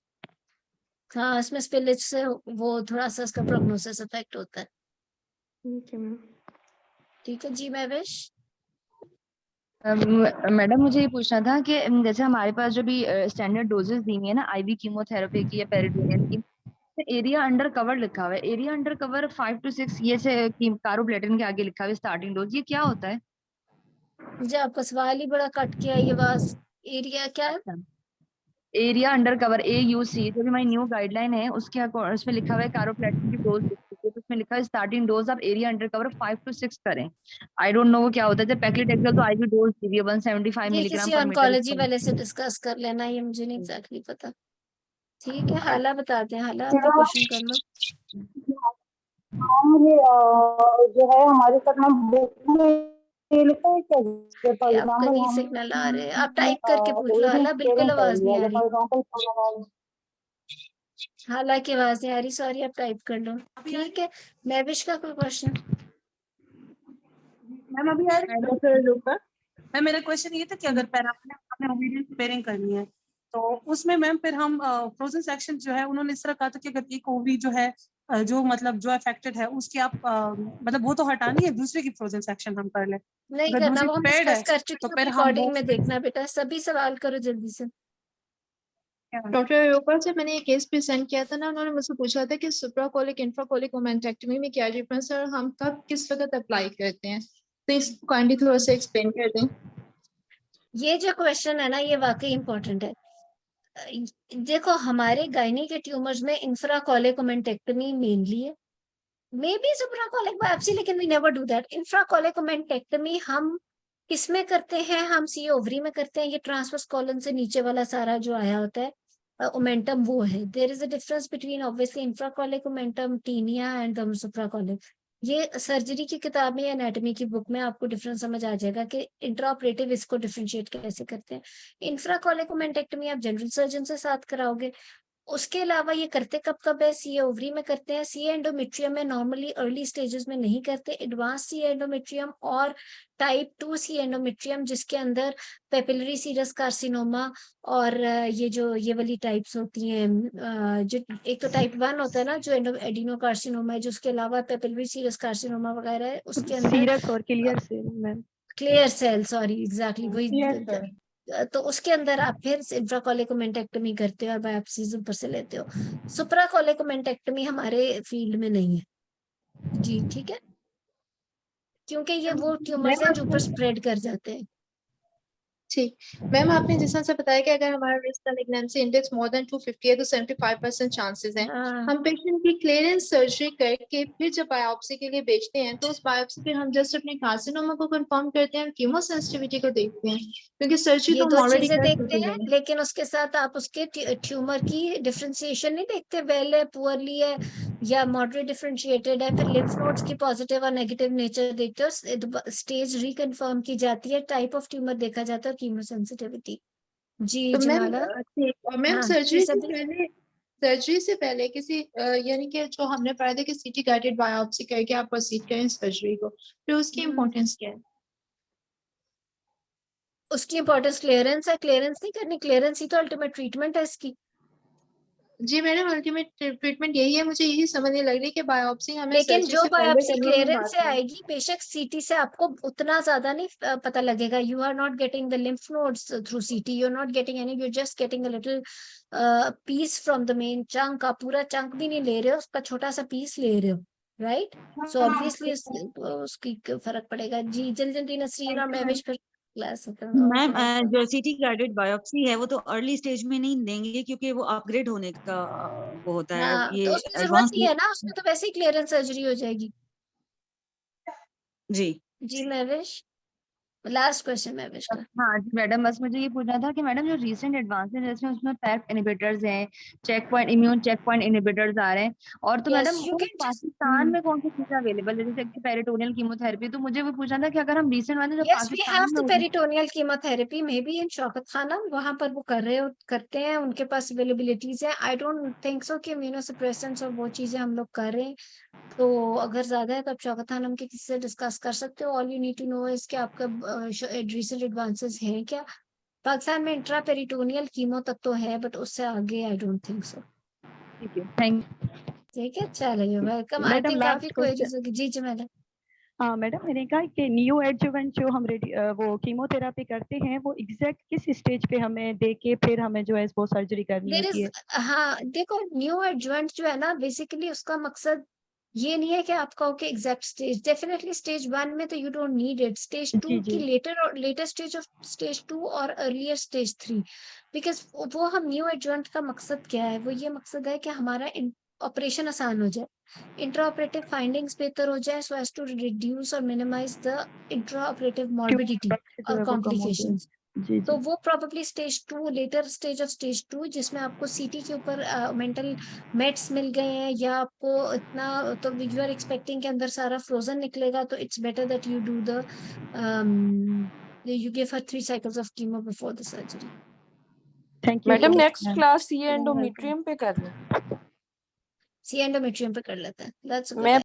हाँ इसमें स्पिलिच से वो थोड़ा सा इसका प्रोग्नोसिस इफेक्ट होता है। ठीक है मैम। ठीक है जी महविश। मैडम मुझे ये पूछना था कि जैसे हमारे पास जो भी स्टैंडर्ड डोजेस दी हुई है ना IV कीमोथेरेपी की या पेरिटोनियम की, एरिया अंडर कवर लिखा हुआ है। एरिया अंडर कवर 5 to 6 ये से कारोप्लेटिन के आगे लिखा हुआ है स्टार्टिंग डोज, ये क्या होता है? जी आपका सवाल ही बड़ा कट के आई आवाज। एरिया क्या है? एरिया अंडर कवर AUC जो भी हमारी न्यू गाइडलाइन है उसके उसमें लिखा हुआ है कारोप्लेटिन की डोज लिखी है, तो उसमें लिखा है स्टार्टिंग डोज आप एरिया अंडर कवर 5 to 6 करें। आई डोंट नो वो क्या होता है। जब पैक्लिटेक्सेल तो IV डोज दी हुई है 175 ये मिलीग्राम किसी पर मीटर ऑन्कोलॉजी स्क्वायर। वाले से डिस्कस कर लेना, ये मुझे नहीं एग्जैक्टली पता। ठीक है हाला बताते हैं। हाला आप भी क्वेश्चन कर लो। ये जो है हमारे साथ हम बुक में ये लिखा है क्या, फॉर आपका एग्जांपल नहीं सिग्नल आ रहे, आप टाइप करके पूछ लो। हाला बिल्कुल आवाज नहीं आ रही। फॉर एग्जांपल हाला की आवाज नहीं आ रही, सॉरी आप टाइप कर लो। ठीक है महविश का कोई क्वेश्चन? मैम अभी आ रही है? मैम मेरा क्वेश्चन ये था कि अगर आपने ओवेरियन स्पेयरिंग करनी है तो उसमें मैम फिर हम फ्रोजन सेक्शन जो है उन्होंने इस तरह कहा था कि अगर एक ओवरी जो है जो मतलब जो अफेक्टेड है उसकी आप मतलब वो तो हटानी है, दूसरे की फ्रोजन सेक्शन हम कर ले। नहीं अगर करना, दूसरी वो हम पेड है डिस्कस कर चुके तो हैं फिर हम रिकॉर्डिंग में देखना। बेटा सभी सवाल करो जल्दी से। डॉक्टर अयोपा से मैंने एक केस प्रेजेंट किया था ना, उन्होंने मुझसे पूछा था कि सुप्राकोलिक इंफ्राकोलिक ओमेंटेक्टमी में क्या डिफरेंस है और हम कब किस वक्त अप्लाई करते हैं, तो इसको काइंडली थोड़ा सा एक्सप्लेन कर दें। ये जो क्वेश्चन है ना ये वाकई इंपॉर्टेंट है। देखो हमारे गायनी के ट्यूमर्स में इंफ्राकोलिक ओमेंटेक्टमी मेनली है, मे बी सुप्राकोलिक बायोप्सी, लेकिन वी नेवर डू दैट। इंफ्राकोलिक ओमेंटेक्टमी हम किसमें करते हैं? हम सी ओवरी में करते हैं। ये ट्रांसवर्स कॉलन से नीचे वाला सारा जो आया होता है ओमेंटम वो है। There is a difference between obviously infracolic omentum taenia and supracolic. ये सर्जरी की किताब में या एनाटॉमी की बुक में आपको डिफरेंस समझ आ जाएगा कि इंट्राऑपरेटिव इसको डिफरेंशिएट कैसे करते हैं। इंफ्राकोलिक ओमेंटेक्टमी आप जनरल सर्जन से साथ कराओगे। उसके अलावा ये करते कब कब है? सी ओवरी में करते हैं, सी एंडोमेट्रियम में नॉर्मली अर्ली स्टेजेस में नहीं करते। एडवांस सी एंडोमेट्रियम और टाइप 2 सी एंडोमेट्रियम जिसके अंदर पेपिलरी सीरस कार्सिनोमा और ये वाली टाइप्स होती हैं, जो एक तो टाइप 1 होता है ना जो एडिनो कार्सिनोमा है, जो उसके अलावा पेपिलरी सीरस कार्सिनोमा वगैरह है उसके अंदर सीरस और clear cell ma'am. Clear cell, sorry exactly वही। तो उसके अंदर आप फिर इंफ्राकोलिक ओमेंटेक्टमी करते हो और बायोप्सीज ऊपर से लेते हो। सुप्राकोलिक ओमेंटेक्टमी हमारे फील्ड में नहीं है जी। ठीक है, क्योंकि ये वो ट्यूमर्स हैं जो ऊपर स्प्रेड कर जाते हैं। ठीक मैम, आपने जिस तरह से बताया कि अगर हमारा risk malignancy index more than 250 है तो 75% चांसेस हैं। हम पेशेंट की क्लियरेंस सर्जरी करके फिर जब बायोप्सी के लिए भेजते हैं तो उस बायोप्सी पे हम जस्ट अपने कार्सिनोमा को कंफर्म करते हैं, कीमो सेंसिटिविटी को देखते हैं, क्योंकि सर्जरी ये तो हम दो ऑलरेडी चीजें कर देखते चुके हैं, हैं। लेकिन उसके साथ आप उसके ट्यूमर की डिफरेंशिएशन नहीं देखते, वेल है, पुअरली है या मॉडरेट डिफरेंशिएटेड है, फिर लिम्फ नोड्स की पॉजिटिव और नेगेटिव नेचर देखते हो, स्टेज रिकन्फर्म की जाती है, टाइप ऑफ ट्यूमर देखा जाता है, कीमो सेंसिटिविटी। जी तो मैम जमाला। ठीक, और मैम हाँ सर्जरी जी से सभी। पहले किसी यानी कि जो हमने पढ़ा था कि सीटी गाइडेड बायोप्सी करके आप प्रोसीड करें सर्जरी को, फिर उसकी इम्पोर्टेंस क्या है? उसकी इम्पोर्टेंस क्लियरेंस है, क्लियरेंस नहीं करनी, क्लियरेंस ही तो अल्टीमेट ट्रीटमेंट है इसकी। जी मैडम, अल्टीमेट ट्रीटमेंट यही है, मुझे यही समझ नहीं लग रही कि बायोप्सी हमें लेकिन सर्जरी जो से पहले बायोप्सी करनी है क्लियरेंस बाद से में। आएगी, बेशक सीटी से आपको उतना ज्यादा नहीं पता लगेगा। You are not getting the lymph nodes through CT, you are not getting any, you are just getting a little piece from the main chunk. आप पूरा चंक भी नहीं ले रहे हो, उसका छोटा सा पीस ले रहे हो, राइट? सो ऑब्वियसली उसकी फर्क पड़ेगा। जी जल्दी नसरीन और महविश फिर क्लास मैम जो सीटी गाइडेड बायोप्सी है वो तो अर्ली स्टेज में नहीं देंगे क्योंकि वो अपग्रेड होने का वो होता है। हाँ, ये तो उसमें जरूरत एडवांस नहीं है ना, उसमें तो वैसे ही क्लियरेंस सर्जरी हो जाएगी। जी जी महविश, लास्ट क्वेश्चन महविश का। हाँ जी मैडम, बस मुझे ये पूछना था कि मैडम जो रीसेंट एडवांसेस जैसे उसमें पैप इनहिबिटर्स हैं, इम्यून चेक पॉइंट इनहिबिटर्स आ रहे हैं, और तो मैडम यस यू वो कैन पाकिस्तान में कौन सी चीजें अवेलेबल है, जैसे कि पेरिटोनियल कीमोथेरेपी, तो मुझे वो पूछना था कि अगर हम रीसेंट वाले जो Yes, we have पाकिस्तान में the होगी। peritoneal chemotherapy, maybe in Shaukat खाना वहां पर वो करते हैं, उनके पास अवेलेबिलिटीज है। आई डोंट थिंक सो कि इम्यूनोसप्रेसेंट्स और वो चीजें हम लोग कर रहे हैं। तो अगर ज्यादा है तो आप शौकत खानम के किसी से डिस्कस कर सकते हो। All you need to know is कि आपका रिसेंट एडवांसेस हैं क्या। पाकिस्तान में इंट्रा पेरिटोनियल कीमो तक तो है, बट उससे आगे आई डोंट थिंक सो। ठीक है, थैंक ठीक है, चलिए वेलकम। आई मैडम थिंक काफी लास्ट क्वेश्चन। क्वेरीज होगी। जी जी मैडम। हाँ मैडम, मैंने कहा कि न्यू एडजुवेंट जो हम वो कीमोथेरापी करते हैं वो एग्जैक्ट किस स्टेज पे हमें दे के फिर हमें जो है वो सर्जरी करनी देर होती इज, है? हाँ देखो, न्यू एडजुवेंट जो है ना, बेसिकली उसका मकसद ये नहीं है कि आप कहो कि एग्जैक्ट स्टेज। डेफिनेटली स्टेज 1 में तो you don't need it, stage 2 की लेटर स्टेज ऑफ स्टेज 2 और अर्लियर स्टेज 3, बिकॉज वो हम न्यू एडजुवेंट का मकसद क्या है, वो ये मकसद है कि हमारा ऑपरेशन आसान हो जाए, इंट्रा ऑपरेटिव फाइंडिंग्स बेहतर हो जाए, सो एज टू रिड्यूस और minimise the intra operative morbidity जो और है वो कम हो जाए। कॉम्प्लिकेशंस। जी तो जी। वो probably stage 2, later stage of stage 2, जिसमें आपको सीटी के ऊपर मेंटल मेट्स मिल गए हैं, या आपको इतना, तो यू आर एक्सपेक्टिंग के अंदर सारा फ्रोजन निकलेगा, तो it's better that you do the you give her 3 cycles of chemo before the surgery. Thank you madam so next much. Class C endometrium पे कर लें। सी एंडोमेट्रियम पे कर लेते हैं। That's a good मैं